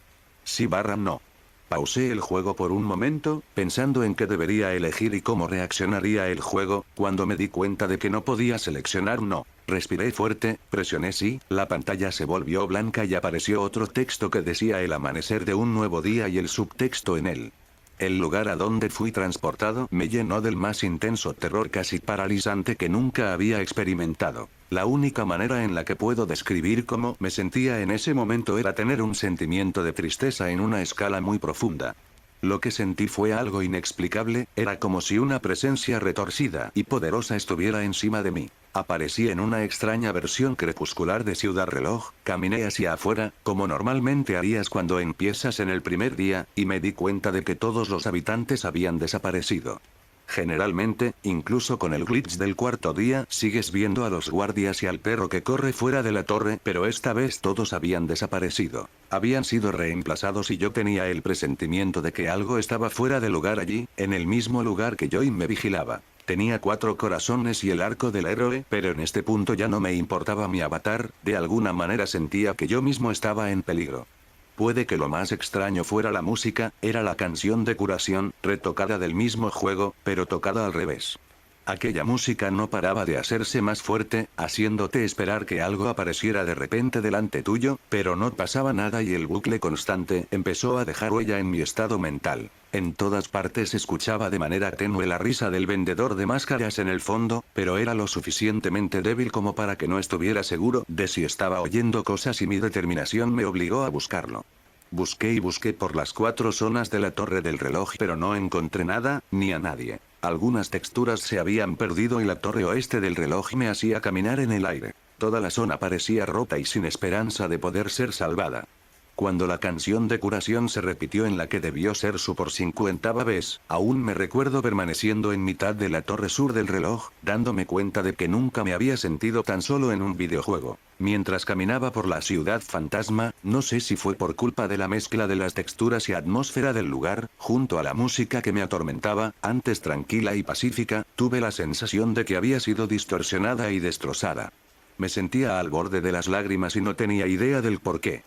Sí barra no. Pausé el juego por un momento, pensando en qué debería elegir y cómo reaccionaría el juego, cuando me di cuenta de que no podía seleccionar no. Respiré fuerte, presioné sí, la pantalla se volvió blanca y apareció otro texto que decía el amanecer de un nuevo día y el subtexto en él. El lugar a donde fui transportado me llenó del más intenso terror casi paralizante que nunca había experimentado. La única manera en la que puedo describir cómo me sentía en ese momento era tener un sentimiento de tristeza en una escala muy profunda. Lo que sentí fue algo inexplicable, era como si una presencia retorcida y poderosa estuviera encima de mí. Aparecí en una extraña versión crepuscular de Ciudad Reloj, caminé hacia afuera, como normalmente harías cuando empiezas en el primer día, y me di cuenta de que todos los habitantes habían desaparecido. Generalmente, incluso con el glitch del cuarto día, sigues viendo a los guardias y al perro que corre fuera de la torre, pero esta vez todos habían desaparecido. Habían sido reemplazados y yo tenía el presentimiento de que algo estaba fuera de lugar allí, en el mismo lugar que yo, y me vigilaba. Tenía 4 corazones y el arco del héroe, pero en este punto ya no me importaba mi avatar, de alguna manera sentía que yo mismo estaba en peligro. Puede que lo más extraño fuera la música, era la canción de curación, retocada del mismo juego, pero tocada al revés. Aquella música no paraba de hacerse más fuerte, haciéndote esperar que algo apareciera de repente delante tuyo, pero no pasaba nada y el bucle constante empezó a dejar huella en mi estado mental. En todas partes escuchaba de manera tenue la risa del vendedor de máscaras en el fondo, pero era lo suficientemente débil como para que no estuviera seguro de si estaba oyendo cosas y mi determinación me obligó a buscarlo. Busqué y busqué por las 4 zonas de la torre del reloj, pero no encontré nada, ni a nadie. Algunas texturas se habían perdido y la torre oeste del reloj me hacía caminar en el aire. Toda la zona parecía rota y sin esperanza de poder ser salvada. Cuando la canción de curación se repitió en la que debió ser su por 50ª vez, aún me recuerdo permaneciendo en mitad de la torre sur del reloj, dándome cuenta de que nunca me había sentido tan solo en un videojuego. Mientras caminaba por la ciudad fantasma, no sé si fue por culpa de la mezcla de las texturas y atmósfera del lugar, junto a la música que me atormentaba, antes tranquila y pacífica, tuve la sensación de que había sido distorsionada y destrozada. Me sentía al borde de las lágrimas y no tenía idea del por qué.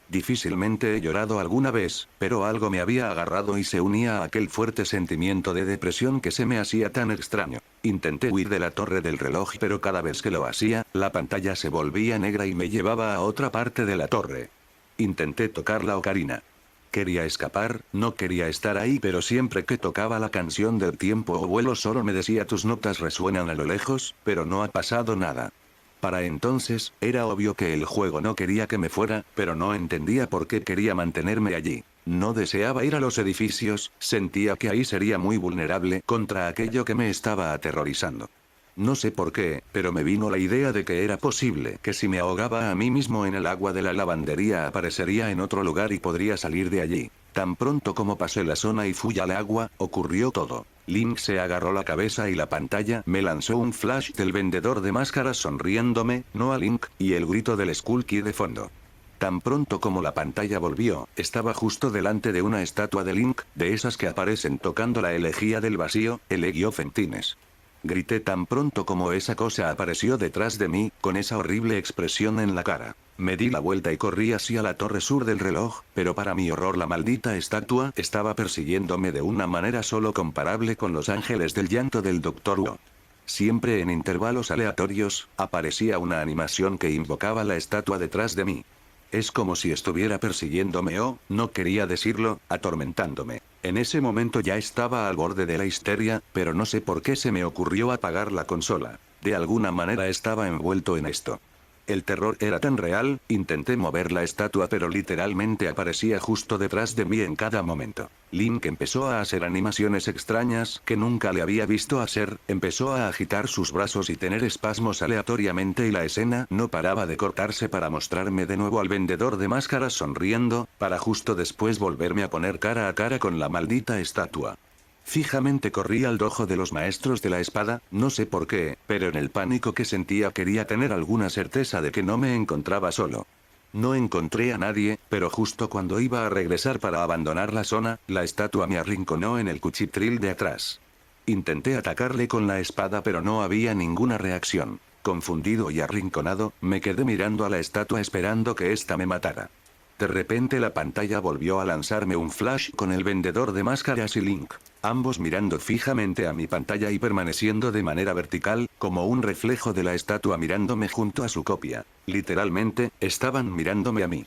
Difícilmente he llorado alguna vez, pero algo me había agarrado y se unía a aquel fuerte sentimiento de depresión que se me hacía tan extraño. Intenté huir de la torre del reloj, pero cada vez que lo hacía, la pantalla se volvía negra y me llevaba a otra parte de la torre. Intenté tocar la ocarina. Quería escapar, no quería estar ahí, pero siempre que tocaba la canción del tiempo o vuelo solo me decía: tus notas resuenan a lo lejos, pero no ha pasado nada. Para entonces, era obvio que el juego no quería que me fuera, pero no entendía por qué quería mantenerme allí. No deseaba ir a los edificios, sentía que ahí sería muy vulnerable contra aquello que me estaba aterrorizando. No sé por qué, pero me vino la idea de que era posible que si me ahogaba a mí mismo en el agua de la lavandería aparecería en otro lugar y podría salir de allí. Tan pronto como pasé la zona y fui al agua, ocurrió todo. Link se agarró la cabeza y la pantalla me lanzó un flash del vendedor de máscaras sonriéndome, no a Link, y el grito del Skull Kid de fondo. Tan pronto como la pantalla volvió, estaba justo delante de una estatua de Link, de esas que aparecen tocando la elegía del vacío, Elegio Fentines. Grité tan pronto como esa cosa apareció detrás de mí, con esa horrible expresión en la cara. Me di la vuelta y corrí hacia la torre sur del reloj, pero para mi horror la maldita estatua estaba persiguiéndome de una manera solo comparable con los ángeles del llanto del Dr. Wu. Siempre en intervalos aleatorios, aparecía una animación que invocaba la estatua detrás de mí. Es como si estuviera persiguiéndome o, no quería decirlo, atormentándome. En ese momento ya estaba al borde de la histeria, pero no sé por qué se me ocurrió apagar la consola. De alguna manera estaba envuelto en esto. El terror era tan real, intenté mover la estatua pero literalmente aparecía justo detrás de mí en cada momento. Link empezó a hacer animaciones extrañas que nunca le había visto hacer, empezó a agitar sus brazos y tener espasmos aleatoriamente y la escena no paraba de cortarse para mostrarme de nuevo al vendedor de máscaras sonriendo, para justo después volverme a poner cara a cara con la maldita estatua. Fijamente corrí al dojo de los maestros de la espada, no sé por qué, pero en el pánico que sentía quería tener alguna certeza de que no me encontraba solo. No encontré a nadie, pero justo cuando iba a regresar para abandonar la zona, la estatua me arrinconó en el cuchitril de atrás. Intenté atacarle con la espada pero no había ninguna reacción. Confundido y arrinconado, me quedé mirando a la estatua esperando que ésta me matara. De repente la pantalla volvió a lanzarme un flash con el vendedor de máscaras y Link. Ambos mirando fijamente a mi pantalla y permaneciendo de manera vertical, como un reflejo de la estatua mirándome junto a su copia. Literalmente, estaban mirándome a mí.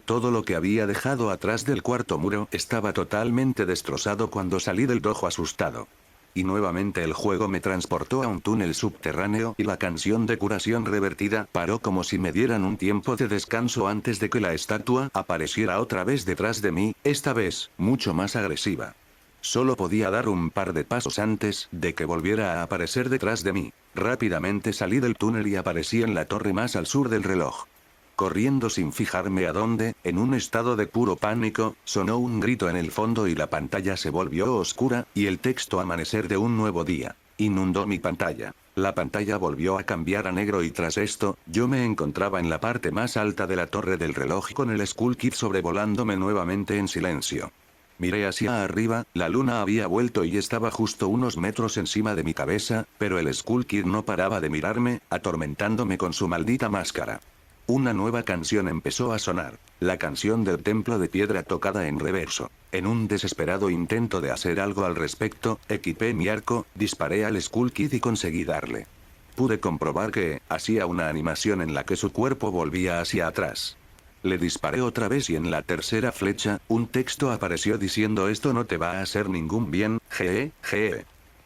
Todo lo que había dejado atrás del cuarto muro estaba totalmente destrozado cuando salí del dojo asustado. Y nuevamente el juego me transportó a un túnel subterráneo y la canción de curación revertida paró como si me dieran un tiempo de descanso antes de que la estatua apareciera otra vez detrás de mí, esta vez, mucho más agresiva. Solo podía dar un par de pasos antes de que volviera a aparecer detrás de mí. Rápidamente salí del túnel y aparecí en la torre más al sur del reloj. Corriendo sin fijarme a dónde, en un estado de puro pánico, sonó un grito en el fondo y la pantalla se volvió oscura, y el texto amanecer de un nuevo día inundó mi pantalla. La pantalla volvió a cambiar a negro y tras esto, yo me encontraba en la parte más alta de la torre del reloj con el Skull Kid sobrevolándome nuevamente en silencio. Miré hacia arriba, la luna había vuelto y estaba justo unos metros encima de mi cabeza, pero el Skull Kid no paraba de mirarme, atormentándome con su maldita máscara. Una nueva canción empezó a sonar, la canción del templo de piedra tocada en reverso. En un desesperado intento de hacer algo al respecto, equipé mi arco, disparé al Skull Kid y conseguí darle. Pude comprobar que hacía una animación en la que su cuerpo volvía hacia atrás. Le disparé otra vez y en la tercera flecha, un texto apareció diciendo esto no te va a hacer ningún bien, GE.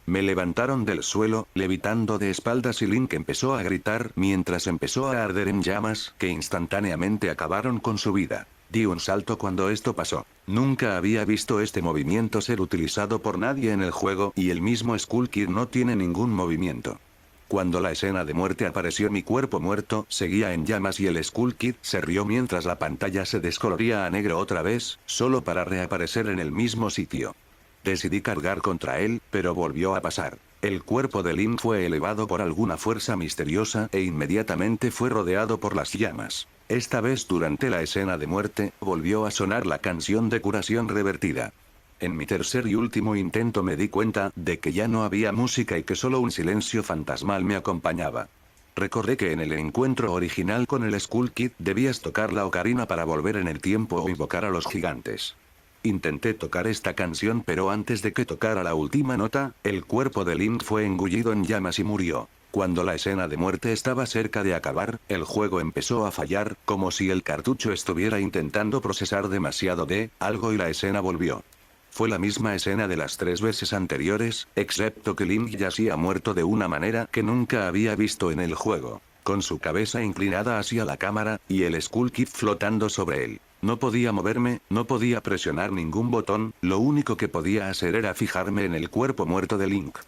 Me levantaron del suelo, levitando de espaldas y Link empezó a gritar mientras empezó a arder en llamas que instantáneamente acabaron con su vida. Di un salto cuando esto pasó. Nunca había visto este movimiento ser utilizado por nadie en el juego y el mismo Skull Kid no tiene ningún movimiento. Cuando la escena de muerte apareció mi cuerpo muerto seguía en llamas y el Skull Kid se rió mientras la pantalla se descoloría a negro otra vez, solo para reaparecer en el mismo sitio. Decidí cargar contra él, pero volvió a pasar. El cuerpo de Link fue elevado por alguna fuerza misteriosa e inmediatamente fue rodeado por las llamas. Esta vez durante la escena de muerte, volvió a sonar la canción de curación revertida. En mi tercer y último intento me di cuenta de que ya no había música y que solo un silencio fantasmal me acompañaba. Recordé que en el encuentro original con el Skull Kid debías tocar la ocarina para volver en el tiempo o invocar a los gigantes. Intenté tocar esta canción pero antes de que tocara la última nota, el cuerpo de Link fue engullido en llamas y murió. Cuando la escena de muerte estaba cerca de acabar, el juego empezó a fallar, como si el cartucho estuviera intentando procesar demasiado de algo y la escena volvió. Fue la misma escena de las 3 veces anteriores, excepto que Link yacía muerto de una manera que nunca había visto en el juego, con su cabeza inclinada hacia la cámara, y el Skull Kid flotando sobre él. No podía moverme, no podía presionar ningún botón, lo único que podía hacer era fijarme en el cuerpo muerto de Link.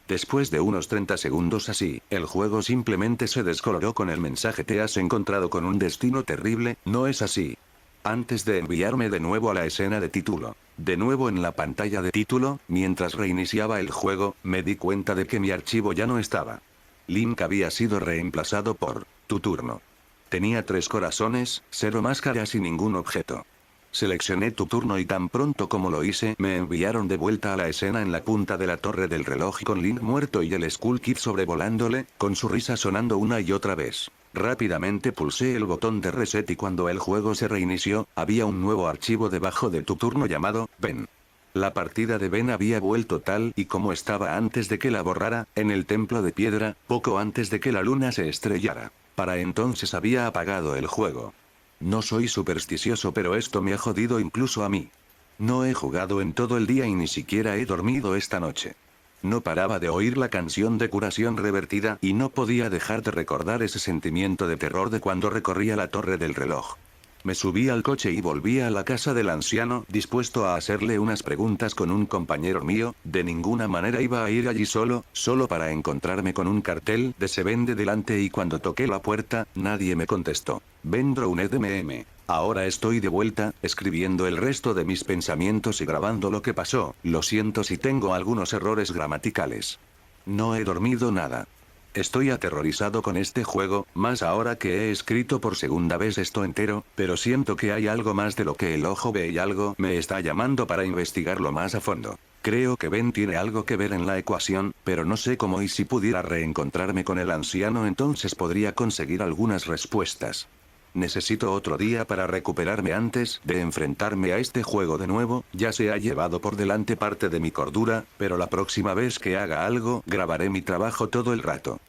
Después de unos 30 segundos así, el juego simplemente se descoloró con el mensaje te has encontrado con un destino terrible, ¿no es así? Antes de enviarme de nuevo a la escena de título. De nuevo en la pantalla de título, mientras reiniciaba el juego, me di cuenta de que mi archivo ya no estaba. Link había sido reemplazado por tu turno. Tenía 3 corazones, 0 máscaras y ningún objeto. Seleccioné tu turno y tan pronto como lo hice, me enviaron de vuelta a la escena en la punta de la torre del reloj con Link muerto y el Skull Kid sobrevolándole, con su risa sonando una y otra vez. Rápidamente pulsé el botón de reset y cuando el juego se reinició, había un nuevo archivo debajo de tu turno llamado Ben. La partida de Ben había vuelto tal y como estaba antes de que la borrara, en el templo de piedra, poco antes de que la luna se estrellara. Para entonces había apagado el juego. No soy supersticioso, pero esto me ha jodido incluso a mí. No he jugado en todo el día y ni siquiera he dormido esta noche. No paraba de oír la canción de curación revertida y no podía dejar de recordar ese sentimiento de terror de cuando recorría la torre del reloj. Me subí al coche y volví a la casa del anciano, dispuesto a hacerle unas preguntas con un compañero mío. De ninguna manera iba a ir allí solo para encontrarme con un cartel de "se vende" delante, y cuando toqué la puerta, nadie me contestó. Ben Drowned MM. Ahora estoy de vuelta, escribiendo el resto de mis pensamientos y grabando lo que pasó. Lo siento si tengo algunos errores gramaticales. No he dormido nada. Estoy aterrorizado con este juego, más ahora que he escrito por segunda vez esto entero, pero siento que hay algo más de lo que el ojo ve y algo me está llamando para investigarlo más a fondo. Creo que Ben tiene algo que ver en la ecuación, pero no sé cómo, y si pudiera reencontrarme con el anciano entonces podría conseguir algunas respuestas. Necesito otro día para recuperarme antes de enfrentarme a este juego de nuevo. Ya se ha llevado por delante parte de mi cordura, pero la próxima vez que haga algo, grabaré mi trabajo todo el rato.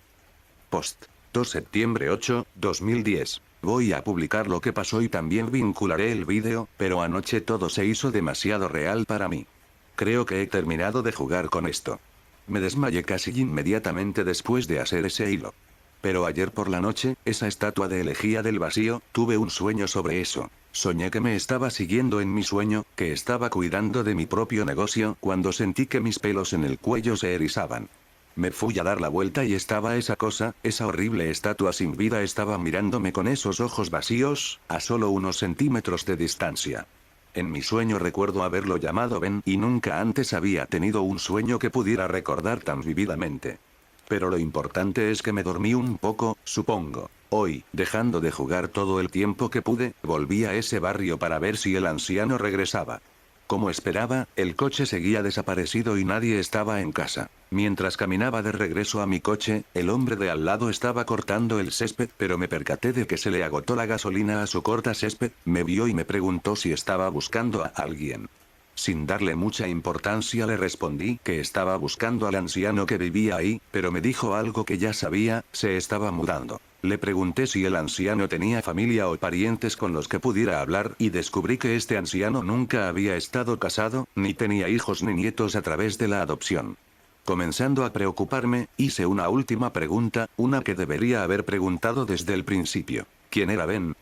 Post. 2 septiembre 8, 2010. Voy a publicar lo que pasó y también vincularé el vídeo, pero anoche todo se hizo demasiado real para mí. Creo que he terminado de jugar con esto. Me desmayé casi inmediatamente después de hacer ese hilo. Pero ayer por la noche, esa estatua de elegía del vacío, tuve un sueño sobre eso. Soñé que me estaba siguiendo en mi sueño, que estaba cuidando de mi propio negocio, cuando sentí que mis pelos en el cuello se erizaban. Me fui a dar la vuelta y estaba esa cosa, esa horrible estatua sin vida estaba mirándome con esos ojos vacíos, a solo unos centímetros de distancia. En mi sueño recuerdo haberlo llamado Ben y nunca antes había tenido un sueño que pudiera recordar tan vividamente. Pero lo importante es que me dormí un poco, supongo. Hoy, dejando de jugar todo el tiempo que pude, volví a ese barrio para ver si el anciano regresaba. Como esperaba, el coche seguía desaparecido y nadie estaba en casa. Mientras caminaba de regreso a mi coche, el hombre de al lado estaba cortando el césped, pero me percaté de que se le agotó la gasolina a su corta césped. Me vio y me preguntó si estaba buscando a alguien. Sin darle mucha importancia le respondí que estaba buscando al anciano que vivía ahí, pero me dijo algo que ya sabía: se estaba mudando. Le pregunté si el anciano tenía familia o parientes con los que pudiera hablar y descubrí que este anciano nunca había estado casado, ni tenía hijos ni nietos a través de la adopción. Comenzando a preocuparme, hice una última pregunta, una que debería haber preguntado desde el principio. ¿Quién era Ben?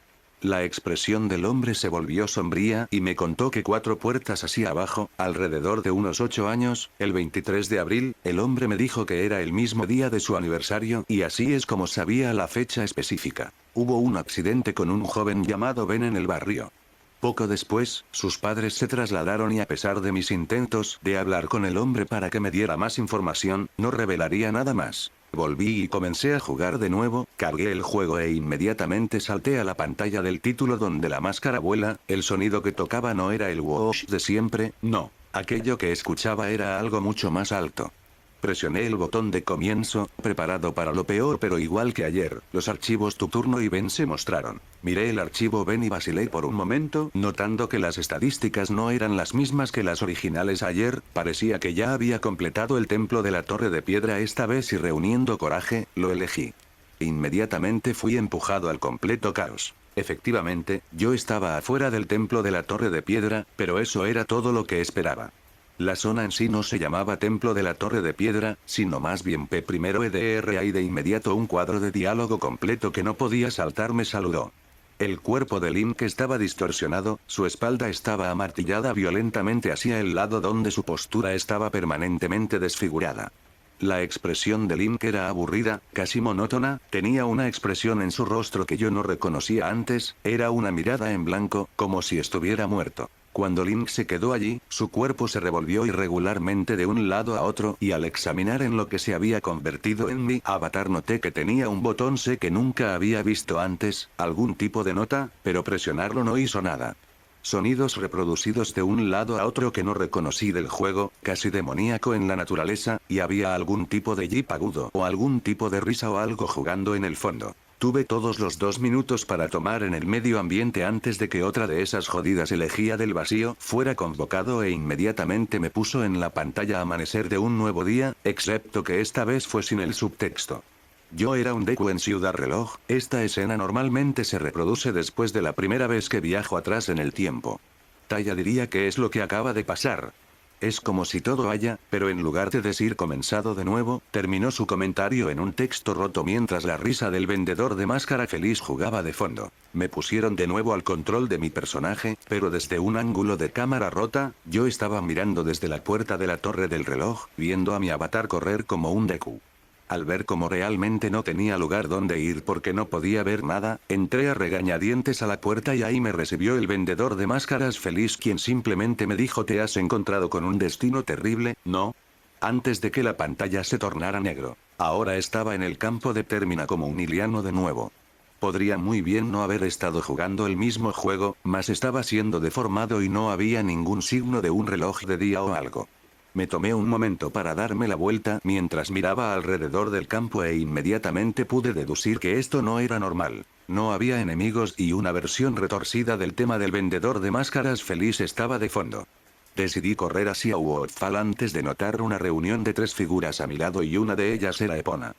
La expresión del hombre se volvió sombría y me contó que 4 puertas hacia abajo, alrededor de unos 8 años, el 23 de abril, el hombre me dijo que era el mismo día de su aniversario y así es como sabía la fecha específica. Hubo un accidente con un joven llamado Ben en el barrio. Poco después, sus padres se trasladaron y a pesar de mis intentos de hablar con el hombre para que me diera más información, no revelaría nada más. Volví y comencé a jugar de nuevo, cargué el juego e inmediatamente salté a la pantalla del título donde la máscara vuela. El sonido que tocaba no era el whoosh de siempre, no. Aquello que escuchaba era algo mucho más alto. Presioné el botón de comienzo, preparado para lo peor, pero igual que ayer, los archivos Tu Turno y Ben se mostraron. Miré el archivo Ben y vacilé por un momento, notando que las estadísticas no eran las mismas que las originales ayer. Parecía que ya había completado el templo de la Torre de Piedra esta vez y reuniendo coraje, lo elegí. Inmediatamente fui empujado al completo caos. Efectivamente, yo estaba afuera del templo de la Torre de Piedra, pero eso era todo lo que esperaba. La zona en sí no se llamaba Templo de la Torre de Piedra, sino más bien P1EDRA, y de inmediato un cuadro de diálogo completo que no podía saltar me saludó. El cuerpo de Link estaba distorsionado, su espalda estaba amartillada violentamente hacia el lado donde su postura estaba permanentemente desfigurada. La expresión de Link era aburrida, casi monótona, tenía una expresión en su rostro que yo no reconocía antes, era una mirada en blanco, como si estuviera muerto. Cuando Link se quedó allí, su cuerpo se revolvió irregularmente de un lado a otro y al examinar en lo que se había convertido en mi avatar noté que tenía un botón C que nunca había visto antes, algún tipo de nota, pero presionarlo no hizo nada. Sonidos reproducidos de un lado a otro que no reconocí del juego, casi demoníaco en la naturaleza, y había algún tipo de jeep agudo o algún tipo de risa o algo jugando en el fondo. Tuve todos los 2 minutos para tomar en el medio ambiente antes de que otra de esas jodidas elegía del vacío fuera convocado e inmediatamente me puso en la pantalla amanecer de un nuevo día, excepto que esta vez fue sin el subtexto. Yo era un Deku en Ciudad Reloj, esta escena normalmente se reproduce después de la primera vez que viajo atrás en el tiempo. Taya diría que es lo que acaba de pasar. Es como si todo haya, pero en lugar de decir comenzado de nuevo, terminó su comentario en un texto roto mientras la risa del vendedor de máscara feliz jugaba de fondo. Me pusieron de nuevo al control de mi personaje, pero desde un ángulo de cámara rota, yo estaba mirando desde la puerta de la torre del reloj, viendo a mi avatar correr como un Deku. Al ver cómo realmente no tenía lugar donde ir porque no podía ver nada, entré a regañadientes a la puerta y ahí me recibió el vendedor de máscaras feliz quien simplemente me dijo te has encontrado con un destino terrible, ¿no? Antes de que la pantalla se tornara negro. Ahora estaba en el campo de Termina como un iliano de nuevo. Podría muy bien no haber estado jugando el mismo juego, mas estaba siendo deformado y no había ningún signo de un reloj de día o algo. Me tomé un momento para darme la vuelta mientras miraba alrededor del campo e inmediatamente pude deducir que esto no era normal. No había enemigos y una versión retorcida del tema del vendedor de máscaras feliz estaba de fondo. Decidí correr hacia Woodfall antes de notar una reunión de 3 figuras a mi lado y una de ellas era Epona.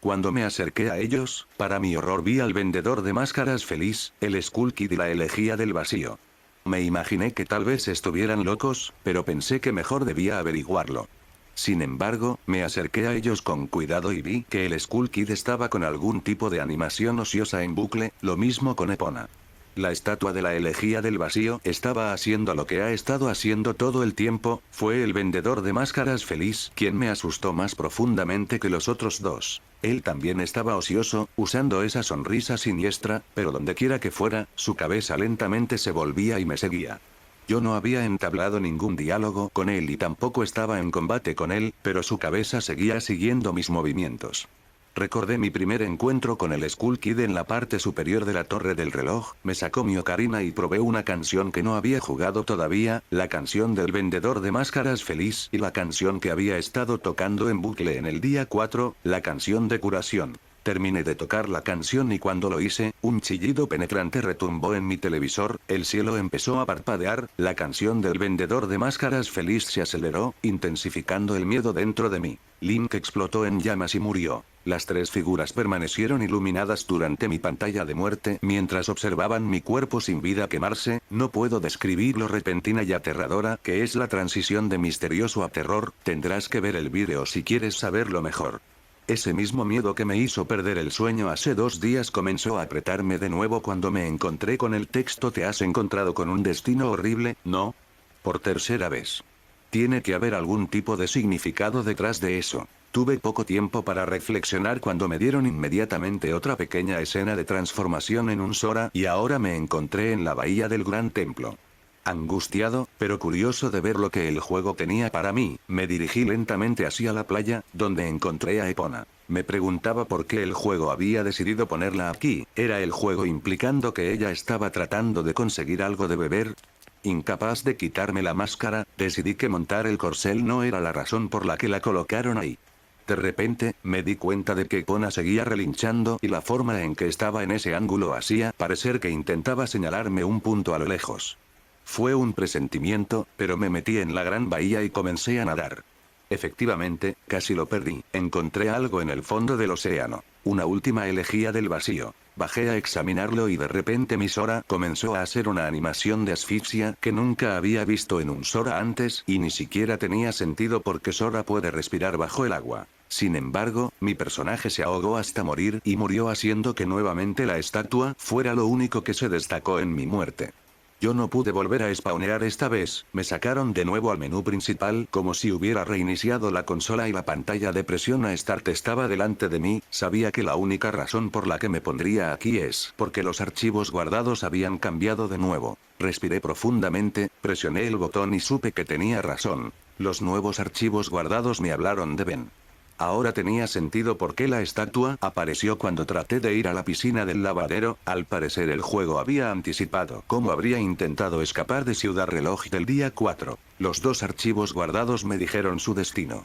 Cuando me acerqué a ellos, para mi horror vi al vendedor de máscaras feliz, el Skull Kid y la elegía del vacío. Me imaginé que tal vez estuvieran locos, pero pensé que mejor debía averiguarlo. Sin embargo, me acerqué a ellos con cuidado y vi que el Skull Kid estaba con algún tipo de animación ociosa en bucle, lo mismo con Epona. La estatua de la elegía del vacío estaba haciendo lo que ha estado haciendo todo el tiempo, fue el vendedor de máscaras feliz quien me asustó más profundamente que los otros dos. Él también estaba ocioso, usando esa sonrisa siniestra, pero dondequiera que fuera, su cabeza lentamente se volvía y me seguía. Yo no había entablado ningún diálogo con él y tampoco estaba en combate con él, pero su cabeza seguía siguiendo mis movimientos. Recordé mi primer encuentro con el Skull Kid en la parte superior de la torre del reloj, me sacó mi ocarina y probé una canción que no había jugado todavía, la canción del vendedor de máscaras feliz y la canción que había estado tocando en bucle en el día 4, la canción de curación. Terminé de tocar la canción y cuando lo hice, un chillido penetrante retumbó en mi televisor, el cielo empezó a parpadear, la canción del vendedor de máscaras feliz se aceleró, intensificando el miedo dentro de mí. Link explotó en llamas y murió. Las 3 figuras permanecieron iluminadas durante mi pantalla de muerte mientras observaban mi cuerpo sin vida quemarse, no puedo describir lo repentina y aterradora que es la transición de misterioso a terror, tendrás que ver el vídeo si quieres saberlo mejor. Ese mismo miedo que me hizo perder el sueño hace 2 días comenzó a apretarme de nuevo cuando me encontré con el texto te has encontrado con un destino horrible, ¿no? Por tercera vez. Tiene que haber algún tipo de significado detrás de eso. Tuve poco tiempo para reflexionar cuando me dieron inmediatamente otra pequeña escena de transformación en un Sora y ahora me encontré en la bahía del Gran Templo. Angustiado, pero curioso de ver lo que el juego tenía para mí, me dirigí lentamente hacia la playa, donde encontré a Epona. Me preguntaba por qué el juego había decidido ponerla aquí, ¿era el juego implicando que ella estaba tratando de conseguir algo de beber? Incapaz de quitarme la máscara, decidí que montar el corcel no era la razón por la que la colocaron ahí. De repente, me di cuenta de que Epona seguía relinchando y la forma en que estaba en ese ángulo hacía parecer que intentaba señalarme un punto a lo lejos. Fue un presentimiento, pero me metí en la gran bahía y comencé a nadar. Efectivamente, casi lo perdí. Encontré algo en el fondo del océano. Una última elegía del vacío. Bajé a examinarlo y de repente mi Sora comenzó a hacer una animación de asfixia que nunca había visto en un Sora antes y ni siquiera tenía sentido porque Sora puede respirar bajo el agua. Sin embargo, mi personaje se ahogó hasta morir y murió haciendo que nuevamente la estatua fuera lo único que se destacó en mi muerte. Yo no pude volver a spawnear esta vez, me sacaron de nuevo al menú principal como si hubiera reiniciado la consola y la pantalla de presión a Start estaba delante de mí, sabía que la única razón por la que me pondría aquí es porque los archivos guardados habían cambiado de nuevo. Respiré profundamente, presioné el botón y supe que tenía razón. Los nuevos archivos guardados me hablaron de Ben. Ahora tenía sentido por qué la estatua apareció cuando traté de ir a la piscina del lavadero. Al parecer el juego había anticipado cómo habría intentado escapar de Ciudad Reloj del día 4. Los dos archivos guardados me dijeron su destino.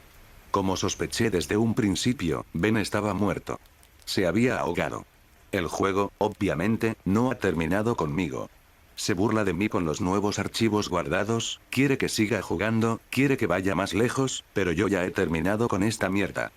Como sospeché desde un principio, Ben estaba muerto. Se había ahogado. El juego, obviamente, no ha terminado conmigo. Se burla de mí con los nuevos archivos guardados, quiere que siga jugando, quiere que vaya más lejos, pero yo ya he terminado con esta mierda.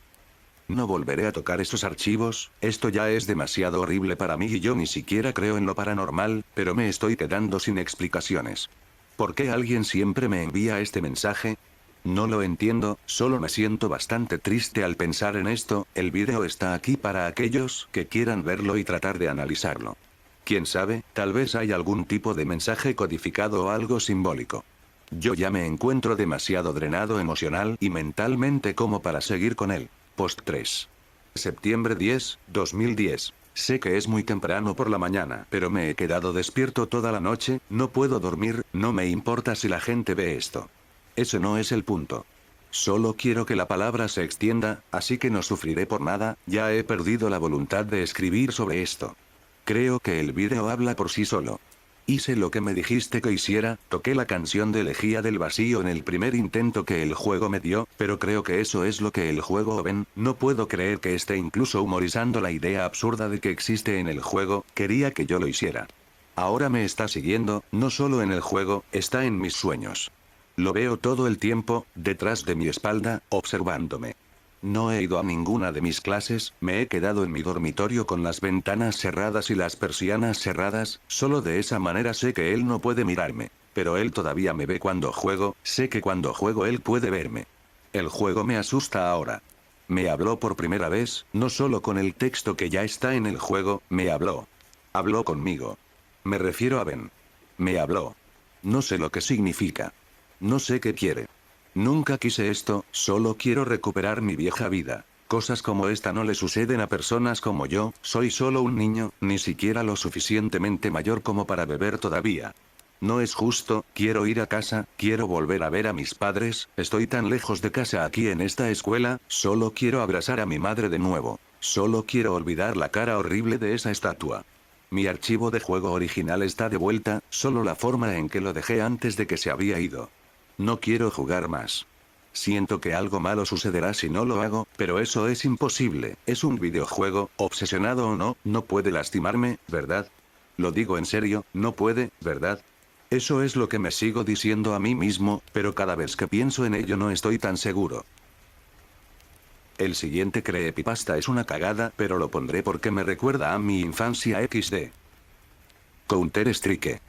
No volveré a tocar esos archivos, esto ya es demasiado horrible para mí y yo ni siquiera creo en lo paranormal, pero me estoy quedando sin explicaciones. ¿Por qué alguien siempre me envía este mensaje? No lo entiendo, solo me siento bastante triste al pensar en esto. El vídeo está aquí para aquellos que quieran verlo y tratar de analizarlo. Quién sabe, tal vez hay algún tipo de mensaje codificado o algo simbólico. Yo ya me encuentro demasiado drenado emocional y mentalmente como para seguir con él. Post 3. Septiembre 10, 2010. Sé que es muy temprano por la mañana, pero me he quedado despierto toda la noche, no puedo dormir, no me importa si la gente ve esto. Ese no es el punto. Solo quiero que la palabra se extienda, así que no sufriré por nada, ya he perdido la voluntad de escribir sobre esto. Creo que el vídeo habla por sí solo. Hice lo que me dijiste que hiciera, toqué la canción de Elegía del Vacío en el primer intento que el juego me dio, pero creo que eso es lo que el juego ven, no puedo creer que esté incluso humorizando la idea absurda de que existe en el juego, quería que yo lo hiciera. Ahora me está siguiendo, no solo en el juego, está en mis sueños. Lo veo todo el tiempo, detrás de mi espalda, observándome. No he ido a ninguna de mis clases, me he quedado en mi dormitorio con las ventanas cerradas y las persianas cerradas, solo de esa manera sé que él no puede mirarme. Pero él todavía me ve cuando juego, sé que cuando juego él puede verme. El juego me asusta ahora. Me habló por primera vez, no solo con el texto que ya está en el juego, me habló. Habló conmigo. Me refiero a Ben. Me habló. No sé lo que significa. No sé qué quiere. Nunca quise esto, solo quiero recuperar mi vieja vida. Cosas como esta no le suceden a personas como yo, soy solo un niño, ni siquiera lo suficientemente mayor como para beber todavía. No es justo, quiero ir a casa, quiero volver a ver a mis padres, estoy tan lejos de casa aquí en esta escuela, solo quiero abrazar a mi madre de nuevo. Solo quiero olvidar la cara horrible de esa estatua. Mi archivo de juego original está de vuelta, solo la forma en que lo dejé antes de que se había ido. No quiero jugar más. Siento que algo malo sucederá si no lo hago, pero eso es imposible, es un videojuego, obsesionado o no, no puede lastimarme, ¿verdad? Lo digo en serio, no puede, ¿verdad? Eso es lo que me sigo diciendo a mí mismo, pero cada vez que pienso en ello no estoy tan seguro. El siguiente creepypasta es una cagada, pero lo pondré porque me recuerda a mi infancia XD. Counter-Strike.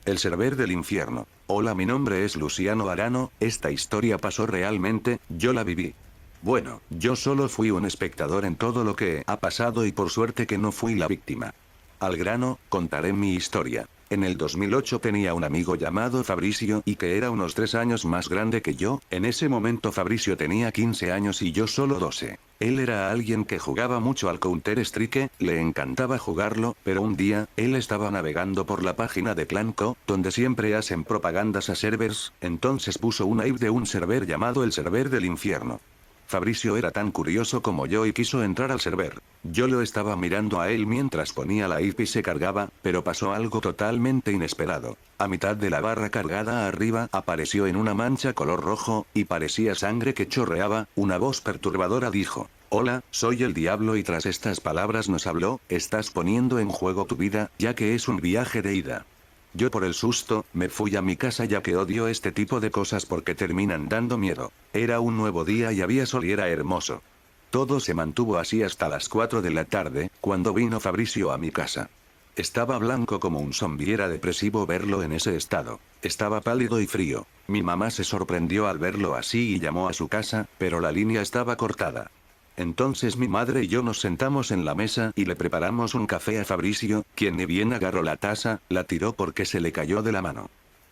El server del infierno. Hola, mi nombre es Luciano Arano, esta historia pasó realmente, yo la viví. Bueno, yo solo fui un espectador en todo lo que ha pasado y por suerte que no fui la víctima. Al grano, contaré mi historia. En el 2008 tenía un amigo llamado Fabricio y que era unos 3 años más grande que yo, en ese momento Fabricio tenía 15 años y yo solo 12. Él era alguien que jugaba mucho al Counter-Strike, le encantaba jugarlo, pero un día, él estaba navegando por la página de Clanco, donde siempre hacen propagandas a servers, entonces puso una IP de un server llamado el server del infierno. Fabricio era tan curioso como yo y quiso entrar al server. Yo lo estaba mirando a él mientras ponía la IP y se cargaba, pero pasó algo totalmente inesperado. A mitad de la barra cargada arriba apareció en una mancha color rojo, y parecía sangre que chorreaba, una voz perturbadora dijo: "Hola, soy el diablo", y tras estas palabras nos habló: "Estás poniendo en juego tu vida, ya que es un viaje de ida". Yo por el susto, me fui a mi casa ya que odio este tipo de cosas porque terminan dando miedo. Era un nuevo día y había sol y era hermoso. Todo se mantuvo así hasta las 4 de la tarde, cuando vino Fabricio a mi casa. Estaba blanco como un zombi, era depresivo verlo en ese estado. Estaba pálido y frío. Mi mamá se sorprendió al verlo así y llamó a su casa, pero la línea estaba cortada. Entonces mi madre y yo nos sentamos en la mesa y le preparamos un café a Fabricio, quien ni bien agarró la taza, la tiró porque se le cayó de la mano.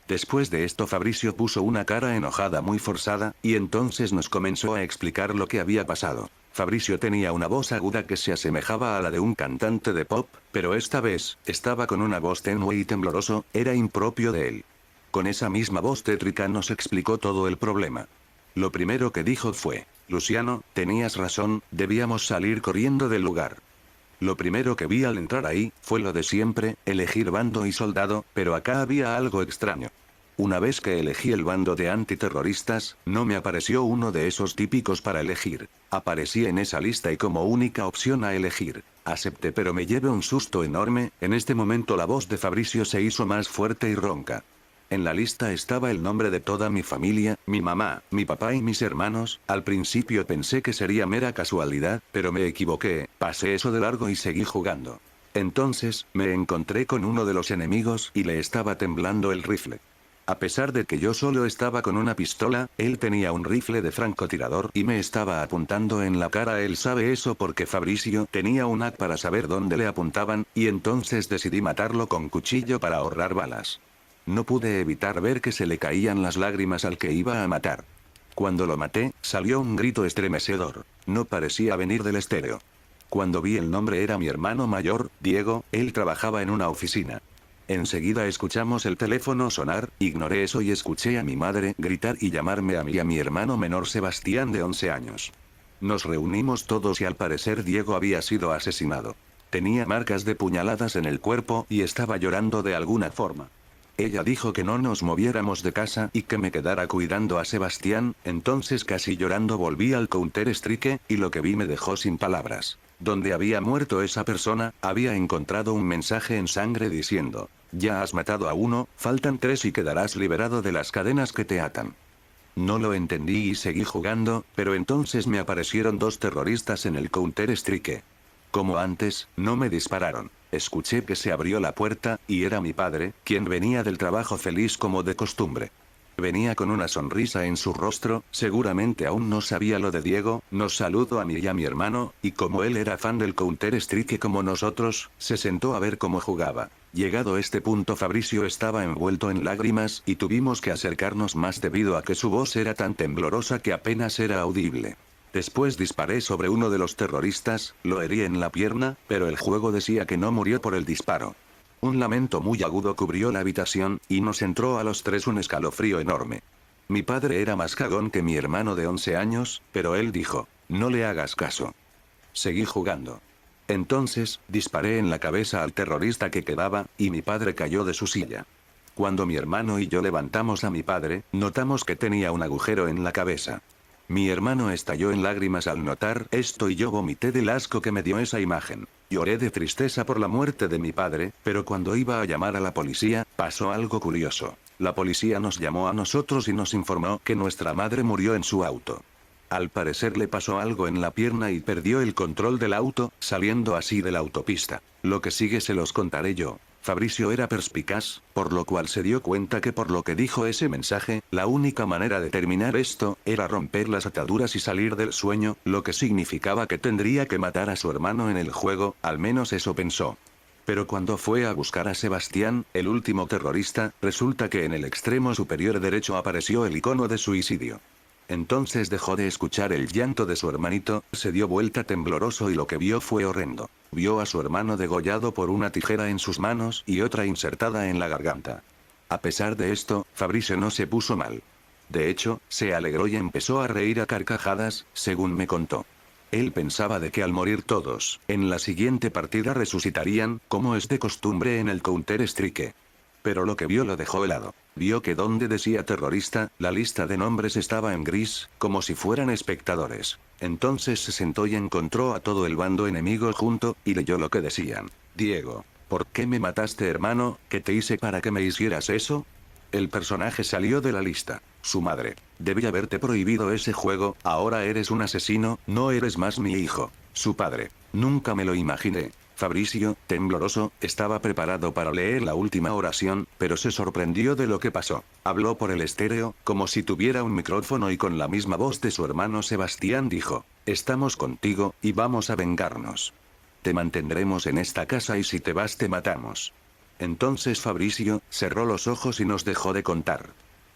Después de esto Fabricio puso una cara enojada muy forzada, y entonces nos comenzó a explicar lo que había pasado. Fabricio tenía una voz aguda que se asemejaba a la de un cantante de pop, pero esta vez, estaba con una voz tenue y tembloroso, era impropio de él. Con esa misma voz tétrica nos explicó todo el problema. Lo primero que dijo fue: Luciano, tenías razón, debíamos salir corriendo del lugar. Lo primero que vi al entrar ahí, fue lo de siempre, elegir bando y soldado, pero acá había algo extraño. Una vez que elegí el bando de antiterroristas, no me apareció uno de esos típicos para elegir. Aparecí en esa lista y como única opción a elegir. Acepté, pero me llevé un susto enorme. En este momento la voz de Fabricio se hizo más fuerte y ronca. En la lista estaba el nombre de toda mi familia, mi mamá, mi papá y mis hermanos. Al principio pensé que sería mera casualidad, pero me equivoqué, pasé eso de largo y seguí jugando. Entonces, me encontré con uno de los enemigos y le estaba temblando el rifle. A pesar de que yo solo estaba con una pistola, él tenía un rifle de francotirador y me estaba apuntando en la cara. Él sabe eso porque Fabricio tenía un hack para saber dónde le apuntaban, y entonces decidí matarlo con cuchillo para ahorrar balas. No pude evitar ver que se le caían las lágrimas al que iba a matar. Cuando lo maté, salió un grito estremecedor. No parecía venir del estéreo. Cuando vi el nombre era mi hermano mayor, Diego, él trabajaba en una oficina. Enseguida escuchamos el teléfono sonar, ignoré eso y escuché a mi madre gritar y llamarme a mí y a mi hermano menor Sebastián de 11 años. Nos reunimos todos y al parecer Diego había sido asesinado. Tenía marcas de puñaladas en el cuerpo y estaba llorando de alguna forma. Ella dijo que no nos moviéramos de casa y que me quedara cuidando a Sebastián, entonces casi llorando volví al Counter-Strike, y lo que vi me dejó sin palabras. Donde había muerto esa persona, había encontrado un mensaje en sangre diciendo: ya has matado a uno, faltan 3 y quedarás liberado de las cadenas que te atan. No lo entendí y seguí jugando, pero entonces me aparecieron 2 terroristas en el Counter-Strike. Como antes, no me dispararon. Escuché que se abrió la puerta, y era mi padre, quien venía del trabajo feliz como de costumbre. Venía con una sonrisa en su rostro, seguramente aún no sabía lo de Diego. Nos saludó a mí y a mi hermano, y como él era fan del Counter-Strike como nosotros, se sentó a ver cómo jugaba. Llegado este punto Fabricio estaba envuelto en lágrimas y tuvimos que acercarnos más debido a que su voz era tan temblorosa que apenas era audible. Después disparé sobre uno de los terroristas, lo herí en la pierna, pero el juego decía que no murió por el disparo. Un lamento muy agudo cubrió la habitación, y nos entró a los 3 un escalofrío enorme. Mi padre era más cagón que mi hermano de 11 años, pero él dijo: no le hagas caso. Seguí jugando. Entonces, disparé en la cabeza al terrorista que quedaba, y mi padre cayó de su silla. Cuando mi hermano y yo levantamos a mi padre, notamos que tenía un agujero en la cabeza. Mi hermano estalló en lágrimas al notar esto y yo vomité del asco que me dio esa imagen. Lloré de tristeza por la muerte de mi padre, pero cuando iba a llamar a la policía, pasó algo curioso. La policía nos llamó a nosotros y nos informó que nuestra madre murió en su auto. Al parecer le pasó algo en la pierna y perdió el control del auto, saliendo así de la autopista. Lo que sigue se los contaré yo. Fabricio era perspicaz, por lo cual se dio cuenta que por lo que dijo ese mensaje, la única manera de terminar esto, era romper las ataduras y salir del sueño, lo que significaba que tendría que matar a su hermano en el juego, al menos eso pensó. Pero cuando fue a buscar a Sebastián, el último terrorista, resulta que en el extremo superior derecho apareció el icono de suicidio. Entonces dejó de escuchar el llanto de su hermanito, se dio vuelta tembloroso y lo que vio fue horrendo. Vio a su hermano degollado por una tijera en sus manos y otra insertada en la garganta. A pesar de esto, Fabricio no se puso mal. De hecho, se alegró y empezó a reír a carcajadas, según me contó. Él pensaba de que al morir todos, en la siguiente partida resucitarían, como es de costumbre en el Counter-Strike. Pero lo que vio lo dejó helado. Vio que donde decía terrorista, la lista de nombres estaba en gris, como si fueran espectadores. Entonces se sentó y encontró a todo el bando enemigo junto, y leyó lo que decían. Diego, ¿por qué me mataste, hermano? ¿Qué te hice para que me hicieras eso? El personaje salió de la lista. Su madre: debí haberte prohibido ese juego, ahora eres un asesino, no eres más mi hijo. Su padre: nunca me lo imaginé. Fabricio, tembloroso, estaba preparado para leer la última oración, pero se sorprendió de lo que pasó. Habló por el estéreo, como si tuviera un micrófono y con la misma voz de su hermano Sebastián dijo: estamos contigo, y vamos a vengarnos. Te mantendremos en esta casa y si te vas te matamos. Entonces Fabricio cerró los ojos y nos dejó de contar.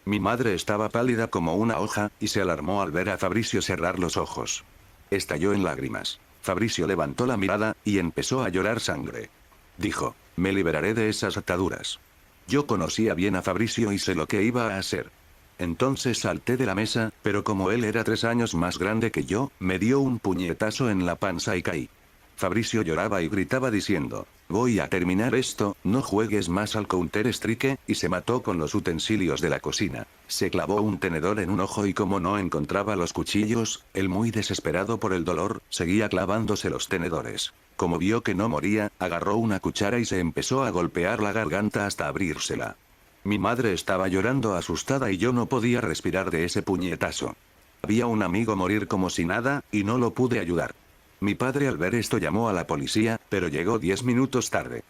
Mi madre estaba pálida como una hoja, y se alarmó al ver a Fabricio cerrar los ojos. Estalló en lágrimas. Fabricio levantó la mirada, y empezó a llorar sangre. Dijo: me liberaré de esas ataduras. Yo conocía bien a Fabricio y sé lo que iba a hacer. Entonces salté de la mesa, pero como él era 3 años más grande que yo, me dio un puñetazo en la panza y caí. Fabricio lloraba y gritaba diciendo, voy a terminar esto, no juegues más al Counter-Strike, y se mató con los utensilios de la cocina. Se clavó un tenedor en un ojo y como no encontraba los cuchillos, él muy desesperado por el dolor, seguía clavándose los tenedores. Como vio que no moría, agarró una cuchara y se empezó a golpear la garganta hasta abrírsela. Mi madre estaba llorando asustada y yo no podía respirar de ese puñetazo. Había un amigo morir como si nada, y no lo pude ayudar. Mi padre al ver esto llamó a la policía, pero llegó 10 minutos tarde.